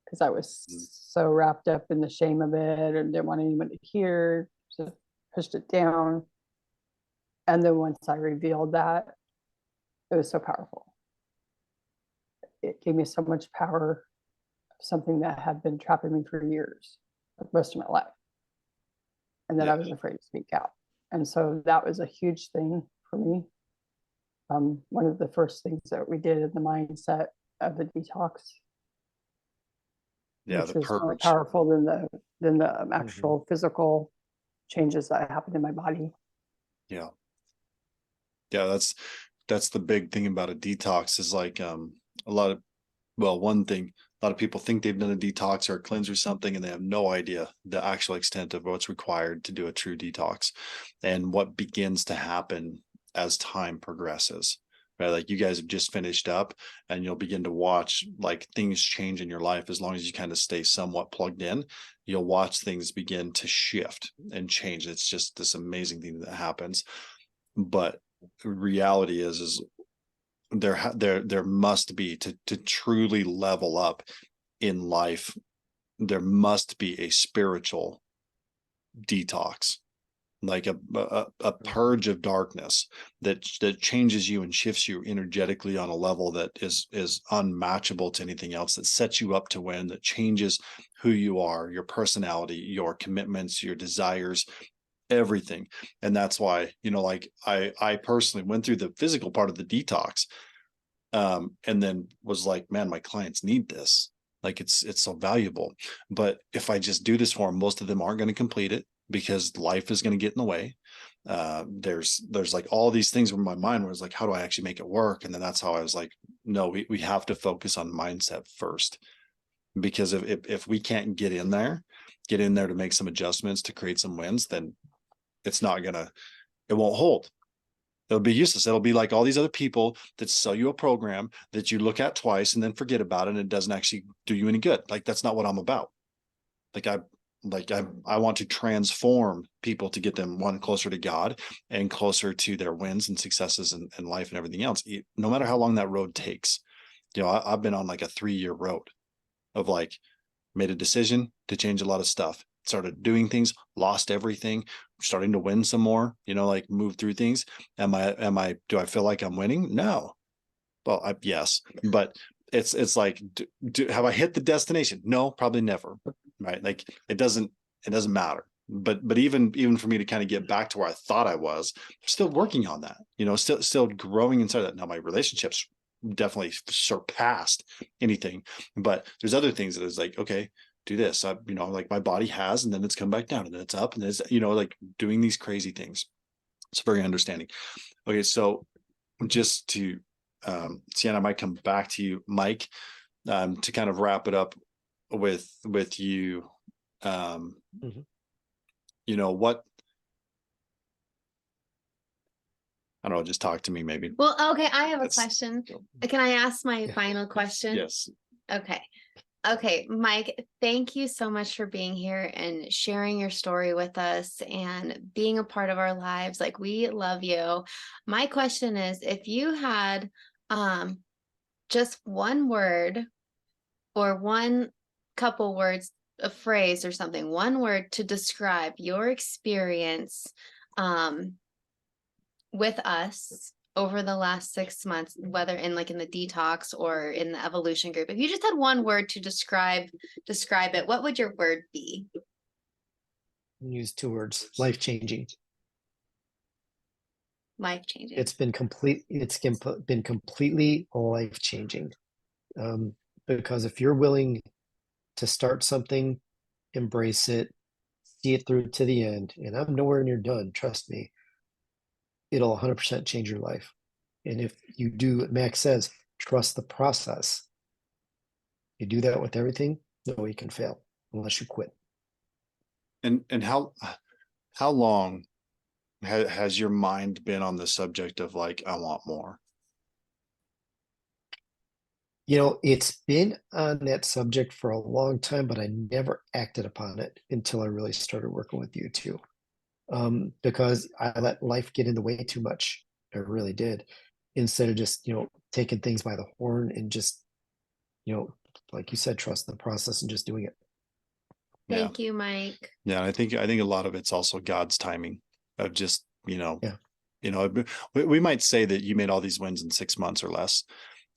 because I was so wrapped up in the shame of it and didn't want anyone to hear, so pushed it down. And then once I revealed that, it was so powerful. It gave me so much power of something that had been trapping me for years, like most of my life. And then I was afraid to speak out. And so that was a huge thing for me. One of the first things that we did in the mindset of the detox, which The was more purge. powerful than the actual physical changes that happened in my body. Yeah, that's the big thing about a detox is like one thing, a lot of people think they've done a detox or a cleanse or something, and they have no idea the actual extent of what's required to do a true detox and what begins to happen as time progresses. Right? Like you guys have just finished up, and you'll begin to watch like things change in your life. As long as you kind of stay somewhat plugged in, you'll watch things begin to shift and change. It's just this amazing thing that happens. But reality is there must be, to truly level up in life, there must be a spiritual detox, like a purge of darkness that changes you and shifts you energetically on a level that is unmatchable to anything else, that sets you up to win, that changes who you are, your personality, your commitments, your desires, everything. And that's why, like I personally went through the physical part of the detox, and then was like, man, my clients need this. Like it's so valuable. But if I just do this for them, most of them aren't going to complete it because life is going to get in the way. There's like all these things in my mind where it's like, how do I actually make it work? And then that's how I was like, no, we have to focus on mindset first. Because if we can't get in there to make some adjustments to create some wins, then it won't hold. It'll be useless. It'll be like all these other people that sell you a program that you look at twice and then forget about it, and it doesn't actually do you any good. Like that's not what I'm about. I want to transform people to get them one closer to God and closer to their wins and successes in life and everything else. No matter how long that road takes. I've been on like a 3-year road of like made a decision to change a lot of stuff, started doing things, lost everything, starting to win some more, like move through things. Do I feel like I'm winning? No. Well, yes, but it's like, have I hit the destination? No, probably never. Right. Like it doesn't matter. But even for me to kind of get back to where I thought I was, I'm still working on that, still growing inside that. Now my relationships definitely surpassed anything, but there's other things that is like, okay, do this. Like my body has, and then it's come back down, and then it's up, and it's, like doing these crazy things. It's very understanding. Okay. So just to, Ceanne, I might come back to you, Mike, to kind of wrap it up with you. What, I don't know, just talk to me maybe. Well, okay, I have a question. Can I ask my final question? Yes. Okay, Mike, thank you so much for being here and sharing your story with us and being a part of our lives. Like, we love you. My question is, if you had just one word or one couple words, a phrase or something, one word to describe your experience with us over the last 6 months, whether in the detox or in the evolution group, if you just had one word to describe it, what would your word be? Use 2 words: life-changing. Life-changing. It's been completely life-changing. Because if you're willing to start something, embrace it, see it through to the end, and I'm nowhere near done, trust me, it'll 100% change your life. And if you do what Max says, trust the process. You do that with everything, no way you can fail unless you quit. And how long has your mind been on the subject of like, I want more? It's been on that subject for a long time, but I never acted upon it until I really started working with you too. Because I let life get in the way too much. I really did. Instead of just, taking things by the horn and just, like you said, trust the process and just doing it. Yeah. Thank you, Mike. Yeah. And I think a lot of it's also God's timing of just, Yeah. we might say that you made all these wins in 6 months or less,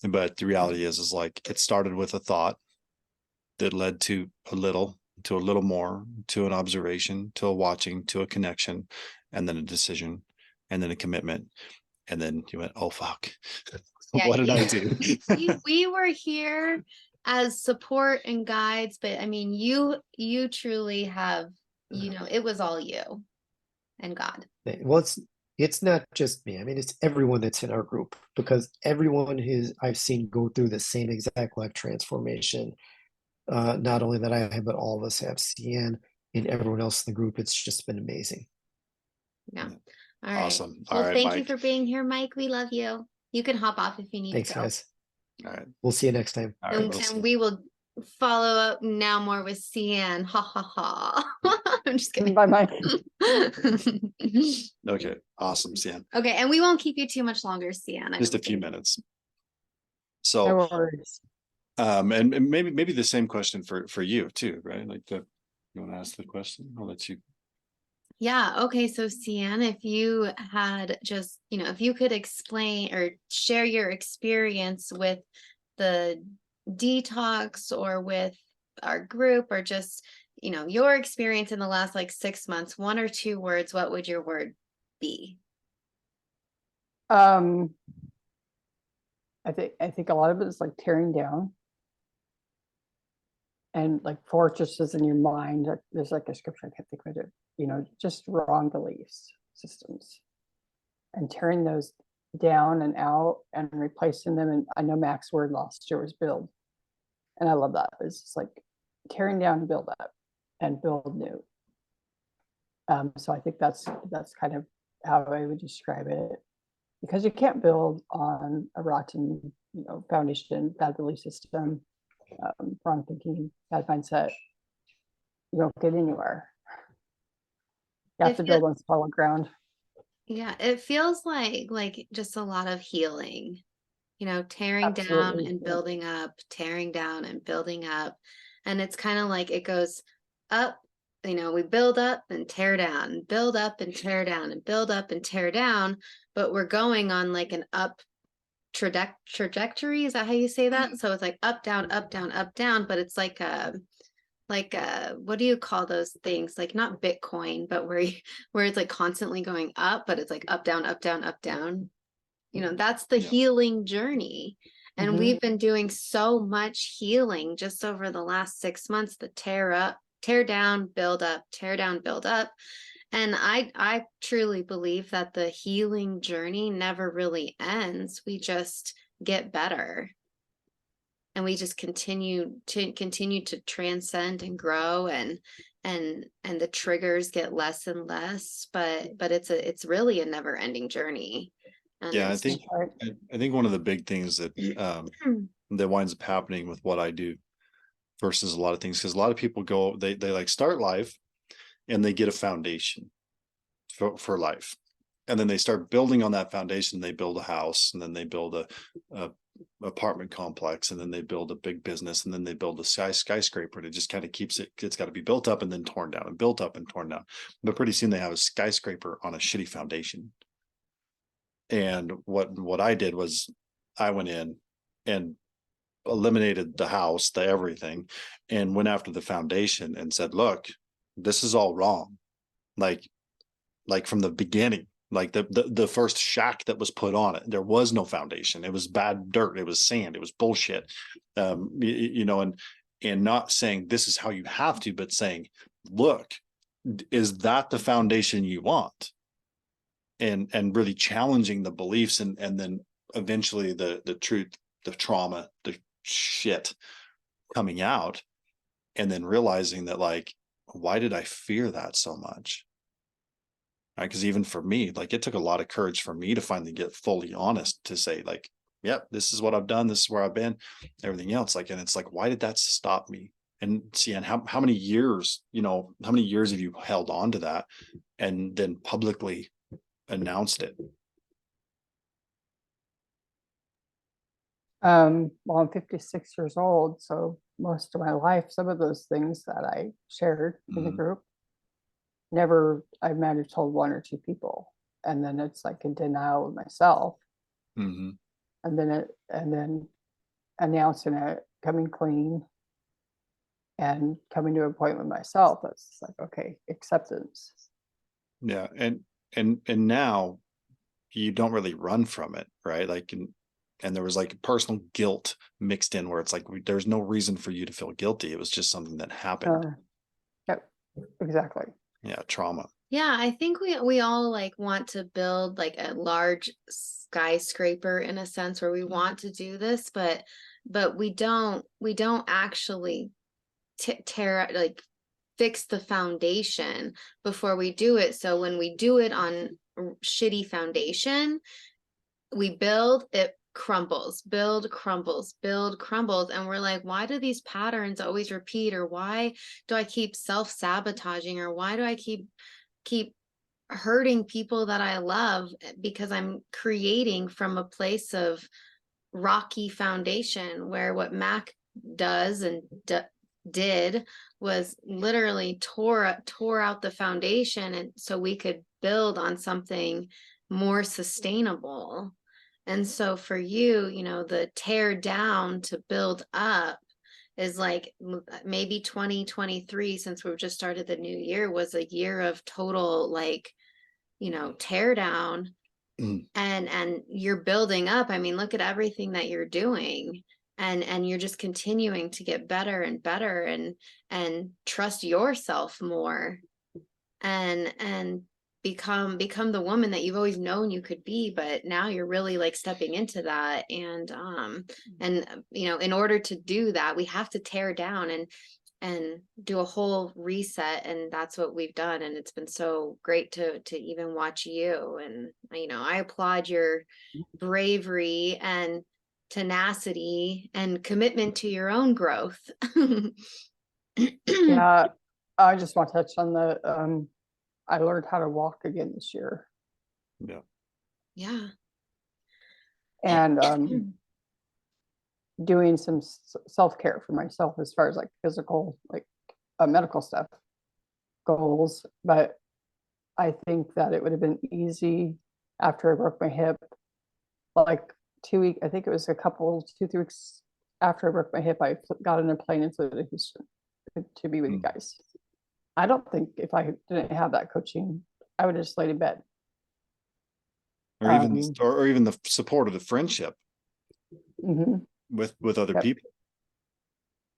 but the reality is like it started with a thought that led to a little more, to an observation, to a watching, to a connection, and then a decision, and then a commitment. And then you went, oh, fuck. Yeah, What did I do? we were here as support and guides, but I mean, you truly have, it was all you and God. Well, it's not just me. I mean, it's everyone that's in our group, because everyone who's I've seen go through the same exact life transformation. Not only that I have, but all of us have. Ceanne and everyone else in the group. It's just been amazing. Yeah. All right. Awesome. All Well, right, thank you Mike. for being here, Mike. We love you. You can hop off if you need Thanks, to go. guys. All right. We'll see you next time. All right. And, We'll and see. we will follow up now more with Ceanne. Ha ha ha. I'm just kidding. Bye, Mike. Okay. Awesome, Ceanne. Okay, and we won't keep you too much longer, Ceanne. Just a few minutes. No So, worries. and maybe the same question for you too, right? Like you want to ask the question? I'll let you. Yeah. Okay. So, Ceanne, if you had just, if you could explain or share your experience with the detox or with our group, or just, your experience in the last like 6 months, 1 or 2 words, what would your word be? I think a lot of it is like tearing down and like fortresses in your mind. There's like a scripture, I can't think of it, just wrong beliefs systems, and tearing those down and out and replacing them. And I know Mac's word last year was build, and I love that. It's just like tearing down and build up and build new. So I think that's kind of how I would describe it, because you can't build on a rotten, foundation, bad belief system, wrong thinking, bad mindset. You don't get anywhere. You have to build on solid ground. Yeah, it feels like just a lot of healing, tearing down Absolutely. and building up, tearing down and building up. And it's kind of like it goes up, we build up and tear down, build up and tear down, and build up and tear down, but we're going on like an up trajectory. Is that how you say that? So it's like up, down, up, down, up, down, but it's like what do you call those things? Like not Bitcoin, but where it's like constantly going up, but it's like up, down, up, down, up, down. That's the healing journey. And we've been doing so much healing just over the last 6 months, the tear down, build up, tear down, build up. And I truly believe that the healing journey never really ends. We just get better. And we just continue to transcend and grow, and the triggers get less and less, but it's really a never ending journey. And Yeah, I think one of the big things that that winds up happening with what I do versus a lot of things, because a lot of people go, they like start life and they get a foundation for life, and then they start building on that foundation. They build a house, and then they build a apartment complex, and then they build a big business, and then they build a skyscraper, and it just kind of keeps it's got to be built up and then torn down and built up and torn down. But pretty soon they have a skyscraper on a shitty foundation. And what I did was I went in and eliminated the house, the everything, and went after the foundation and said, look, this is all wrong. Like from the beginning, like the first shack that was put on it, there was no foundation. It was bad dirt. It was sand. It was bullshit. And not saying this is how you have to, but saying, look, is that the foundation you want? And really challenging the beliefs, and then eventually the truth, the trauma, the shit coming out, and then realizing that, like, why did I fear that so much? right? Because even for me, like it took a lot of courage for me to finally get fully honest to say like, yep, this is what I've done, this is where I've been, everything else. Like, and it's like, why did that stop me? And see, and how many years, how many years have you held on to that and then publicly announced it? Well, I'm 56 years old, so most of my life, some of those things that I shared in the group, I might have told one or two people, and then it's like in denial of myself, Mm-hmm. and then announcing it, coming clean, and coming to a point with myself that's like, okay, acceptance. Yeah, and now you don't really run from it, right? Like, and there was like personal guilt mixed in where it's like there's no reason for you to feel guilty. It was just something that happened. Yep, exactly. Yeah, trauma. Yeah, I think we all like want to build like a large skyscraper in a sense where we want to do this, but we don't actually tear like fix the foundation before we do it. So when we do it on shitty foundation, we build, it crumbles, build, crumbles, build, crumbles. And we're like, why do these patterns always repeat? Or why do I keep self-sabotaging? Or why do I keep hurting people that I love? Because I'm creating from a place of rocky foundation, where what Mac does and did was literally tore out the foundation, and so we could build on something more sustainable. And so for you, the tear down to build up is like maybe 2023, since we've just started the new year, was a year of total like tear down. And you're building up. I mean, look at everything that you're doing, and you're just continuing to get better and better, and trust yourself more, and become the woman that you've always known you could be. But now you're really like stepping into that. And in order to do that, we have to tear down and do a whole reset, and that's what we've done. And it's been so great to even watch you. And I applaud your bravery and tenacity and commitment to your own growth. Yeah, I just want to touch on the I learned how to walk again this year. Yeah. And doing some self-care for myself as far as like physical, like medical stuff goals. But I think that it would have been easy after I broke my hip, like 2 weeks, I think it was 2-3 weeks after I broke my hip, I got on a plane and flew to Houston to be with you guys. I don't think if I didn't have that coaching, I would have just laid in bed. Or even the support of the friendship with other people.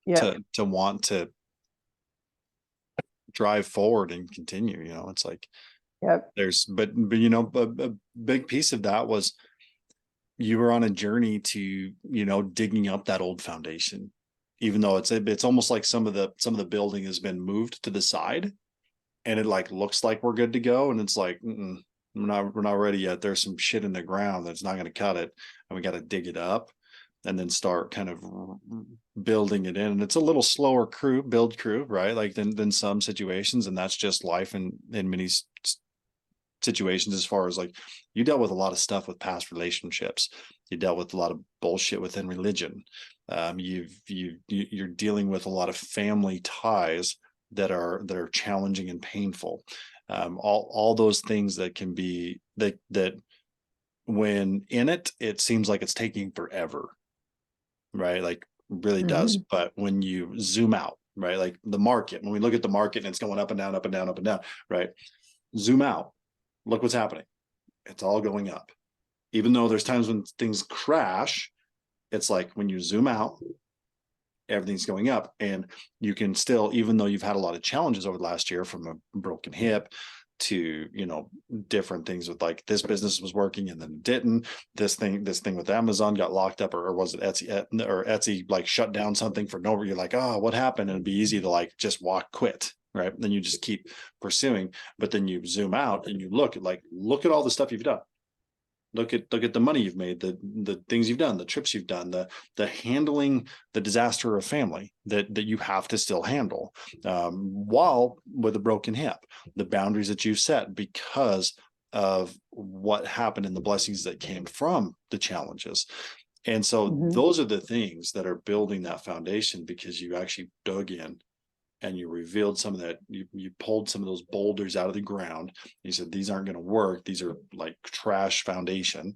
Yeah. To want to drive forward and continue, it's like, but a big piece of that was you were on a journey to, digging up that old foundation, even though it's almost like some of the building has been moved to the side and it like looks like we're good to go. And it's like, we're not ready yet. There's some shit in the ground that's not going to cut it. And we got to dig it up and then start kind of building it in. And it's a little slower build crew, right? Like than some situations. And that's just life in many situations. As far as like, you dealt with a lot of stuff with past relationships. You dealt with a lot of bullshit within religion. You're dealing with a lot of family ties that are challenging and painful. All those things that can be that when in it seems like it's taking forever, right? Like really does. But when you zoom out, right? Like the market, when we look at the market and it's going up and down, up and down, up and down, right? Zoom out, look what's happening. It's all going up. Even though there's times when things crash, it's like when you zoom out, everything's going up. And you can still, even though you've had a lot of challenges over the last year, from a broken hip to different things with like this business was working and then it didn't, this thing with Amazon got locked up, or was it Etsy like shut down something for no reason. You're like, oh, what happened? And it'd be easy to like just quit, right? Then you just keep pursuing, but then you zoom out and you look at all the stuff you've done. Look at the money you've made, the things you've done, the trips you've done, the handling the disaster of family that you have to still handle, while with a broken hip, the boundaries that you've set because of what happened and the blessings that came from the challenges. And so those are the things that are building that foundation, because you actually dug in and you revealed some of that. You pulled some of those boulders out of the ground. You said, these aren't going to work. These are like trash foundation,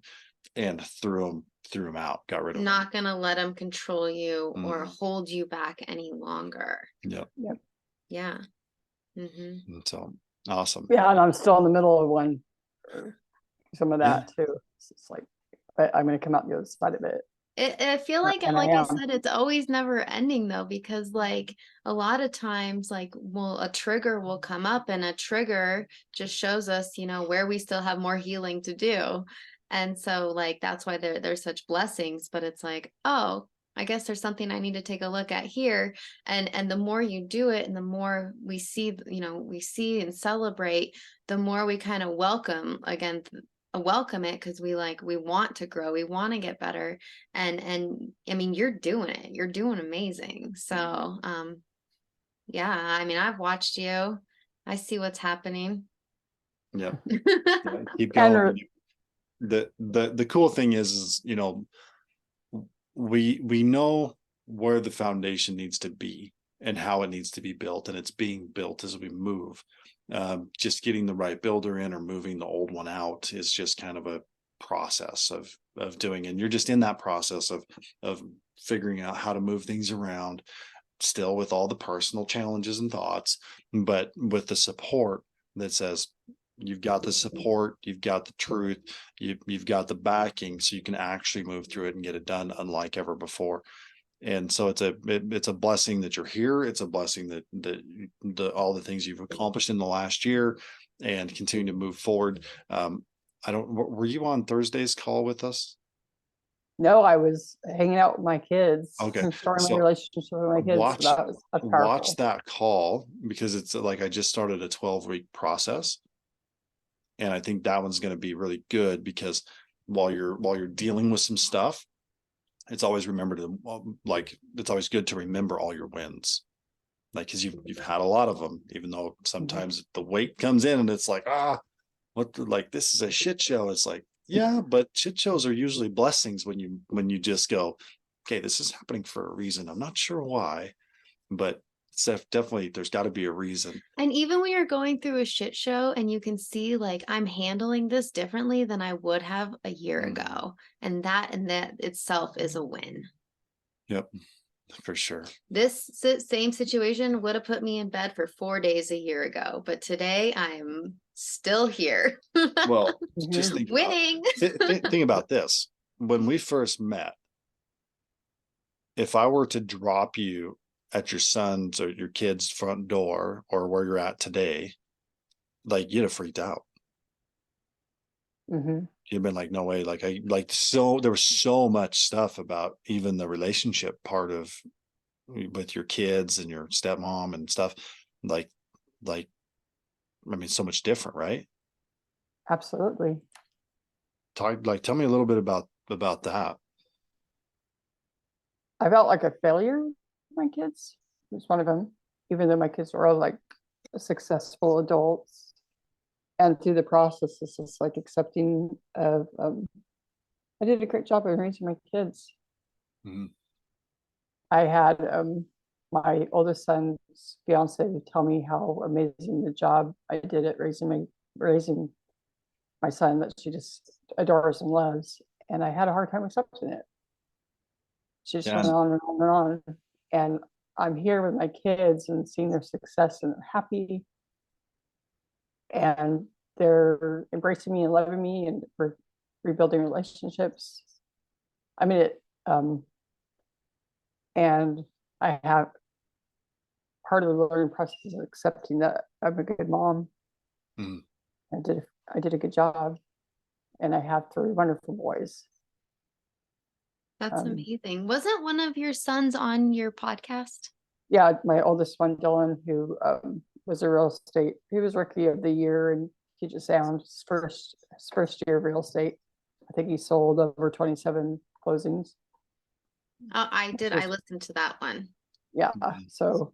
and threw them out, got rid of them. Not going to let them control you or hold you back any longer. Yep. Yeah. And so awesome. Yeah. And I'm still in the middle of one, some of that too. It's like, I'm going to come out the other side of it. I feel like, And like I said, it's always never ending though, because like a lot of times, like, well, a trigger will come up, and a trigger just shows us, you know, where we still have more healing to do. And so like, that's why there's such blessings, but it's like, oh, I guess there's something I need to take a look at here. And the more you do it, and the more we see, you know, we see and celebrate, the more we kind of welcome it, because we want to grow, we want to get better. And I mean, you're doing amazing. So yeah, I mean, I've watched you, I see what's happening. Yeah. Keep going. The cool thing is, you know, we know where the foundation needs to be and how it needs to be built, and it's being built as we move. Just getting the right builder in or moving the old one out is just kind of a process of doing, and you're just in that process of figuring out how to move things around, still with all the personal challenges and thoughts, but with the support that says, you've got the support, you've got the truth, you've got the backing, so you can actually move through it and get it done unlike ever before. And so it's a blessing that you're here. It's a blessing that all the things you've accomplished in the last year and continue to move forward. Were you on Thursday's call with us? No, I was hanging out with my kids. Okay. Starting my relationship with my kids. That's watch that call, because it's like, I just started a 12-week process. And I think that one's going to be really good, because while you're dealing with some stuff, it's always it's always good to remember all your wins, like, because you've had a lot of them, even though sometimes the weight comes in and it's like, like, this is a shit show. It's like, yeah, but shit shows are usually blessings when you just go, okay, this is happening for a reason. I'm not sure why, but definitely there's got to be a reason. And even when you're going through a shit show and you can see, like, I'm handling this differently than I would have a year ago, and that itself is a win. Yep, for sure. This same situation would have put me in bed for 4 days a year ago, but today I'm still here. Well, just think winning. Think about this. When we first met, if I were to drop you at your son's or your kid's front door, or where you're at today, like, you'd have freaked out. You've been like, no way. So there was so much stuff about even the relationship part of with your kids and your stepmom and stuff, like I mean, so much different, right? Absolutely. Tell me a little bit about that. I felt like a failure with my kids. It was one of them, even though my kids were all like successful adults. And through the process, it's just like accepting of, I did a great job of raising my kids. I had my oldest son's fiance tell me how amazing the job I did at raising my son, that she just adores and loves. And I had a hard time accepting it. She just went on and on and on. And I'm here with my kids and seeing their success, and they're happy. And they're embracing me and loving me, and we're rebuilding relationships. I mean, and I have part of the learning process is accepting that I'm a good mom. I did a good job, and I have 3 wonderful boys. That's amazing. Wasn't one of your sons on your podcast? Yeah, my oldest one, Dylan, who was a real estate. He was rookie of the year in Puget Sound, his first year of real estate. I think he sold over 27 closings. Oh, I did. I listened to that one. Yeah. So,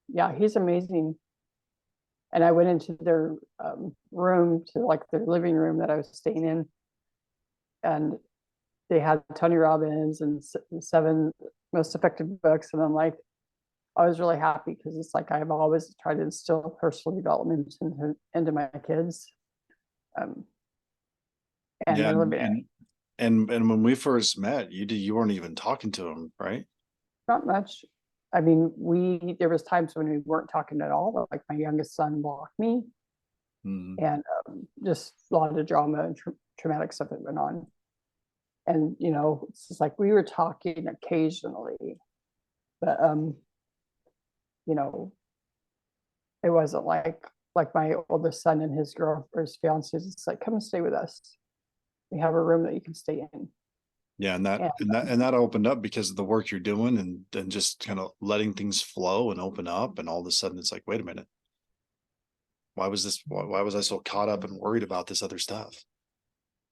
yeah, he's amazing. And I went into their room, to like their living room that I was staying in, and they had Tony Robbins and 7 most effective books. And I'm like, I was really happy because it's like I've always tried to instill personal development into my kids. And Yeah, they're living it. and when we first met, you weren't even talking to him, right? Not much. I mean, there was times when we weren't talking at all. Like my youngest son blocked me, and just a lot of drama and traumatic stuff that went on. And it's just like we were talking occasionally, but it wasn't like my oldest son and his girl or his fiance. It's like, come and stay with us. We have a room that you can stay in. Yeah, and that opened up because of the work you're doing, and just kind of letting things flow and open up, and all of a sudden it's like, wait a minute, why was I so caught up and worried about this other stuff?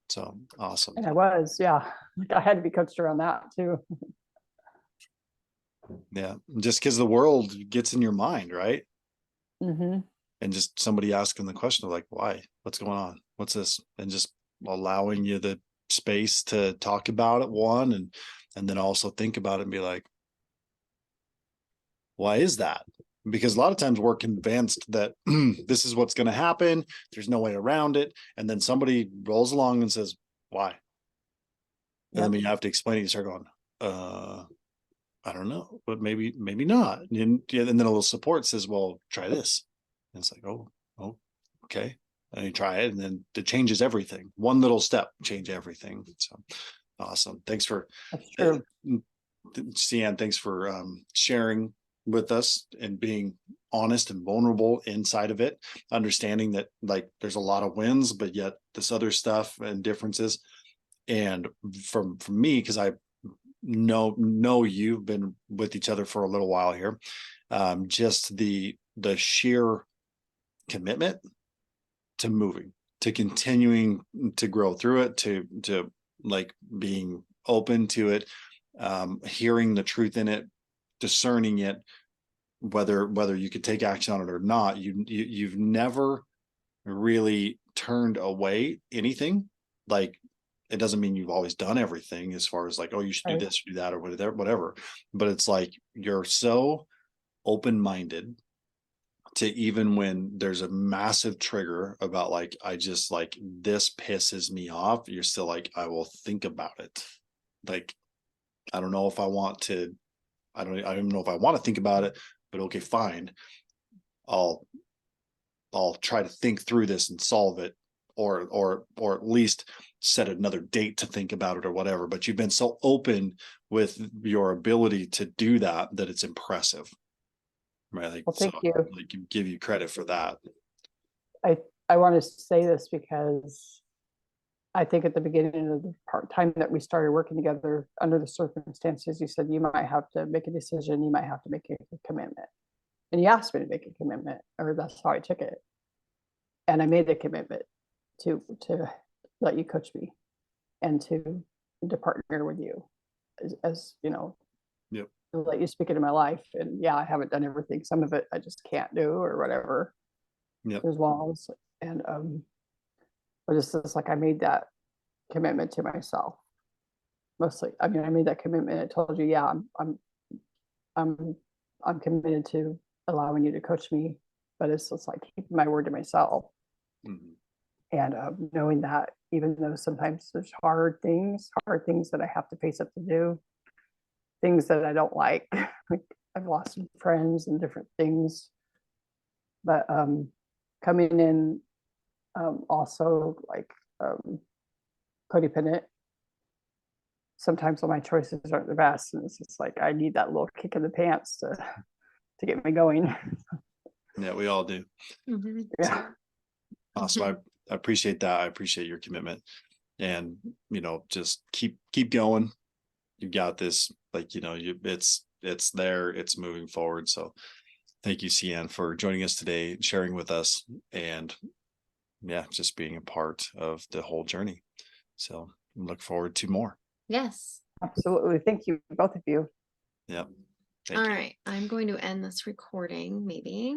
So awesome. And I was, yeah, like I had to be coached around that too. Yeah, just because the world gets in your mind, right? Mm-hmm. And just somebody asking the question of like, why? What's going on? What's this? And just allowing you the space to talk about it, and then also think about it and be like, why is that? Because a lot of times we're convinced that this is what's going to happen. There's no way around it. And then somebody rolls along and says, why? And then you have to explain it. You start going, I don't know, but maybe not. And then a little support says, well, try this. And it's like, oh, okay. And you try it, and then it changes everything. One little step change everything. So awesome. Thanks for Ceanne, thanks for sharing with us and being honest and vulnerable inside of it, understanding that like there's a lot of wins, but yet this other stuff and differences. And from me, because I know you've been with each other for a little while here, just the sheer commitment to moving, to continuing to grow through it, to like being open to it, hearing the truth in it, discerning it, whether you could take action on it or not. You've never really turned away anything. Like, it doesn't mean you've always done everything as far as like, oh, you should do this, do that, or whatever. But it's like you're so open-minded to, even when there's a massive trigger about like, I just like, this pisses me off, you're still like, I will think about it. Like, I don't know if I want to, I don't even know if I want to think about it, but okay, fine. I'll try to think through this and solve it, or at least set another date to think about it or whatever. But you've been so open with your ability to do that it's impressive. Right. Like, well, thank you. Like, give you credit for that. I want to say this because I think at the beginning of the time that we started working together, under the circumstances, you said you might have to make a decision, you might have to make a commitment. And you asked me to make a commitment, or that's how I took it. And I made a commitment to let you coach me and to partner with you as Yep. let you speak into my life. And yeah, I haven't done everything. Some of it I just can't do or whatever. Yep. There's walls. And but it's just like I made that commitment to myself. Mostly. I mean, I made that commitment. I told you, yeah, I'm committed to allowing you to coach me, but it's just like keeping my word to myself. Mm-hmm. And knowing that even though sometimes there's hard things that I have to face up to do, things that I don't like I've lost some friends and different things, but coming in also like codependent. Sometimes my choices aren't the best, and it's just like I need that little kick in the pants to get me going. Yeah, we all do. Mm-hmm. Yeah. Awesome. I appreciate that. I appreciate your commitment, and just keep going. You got this. Like, it's there. It's moving forward. So thank you, Ceanne, for joining us today, sharing with us, and yeah, just being a part of the whole journey. So look forward to more. Yes. Absolutely. Thank you, both of you. Yep. All right. I'm going to end this recording, maybe.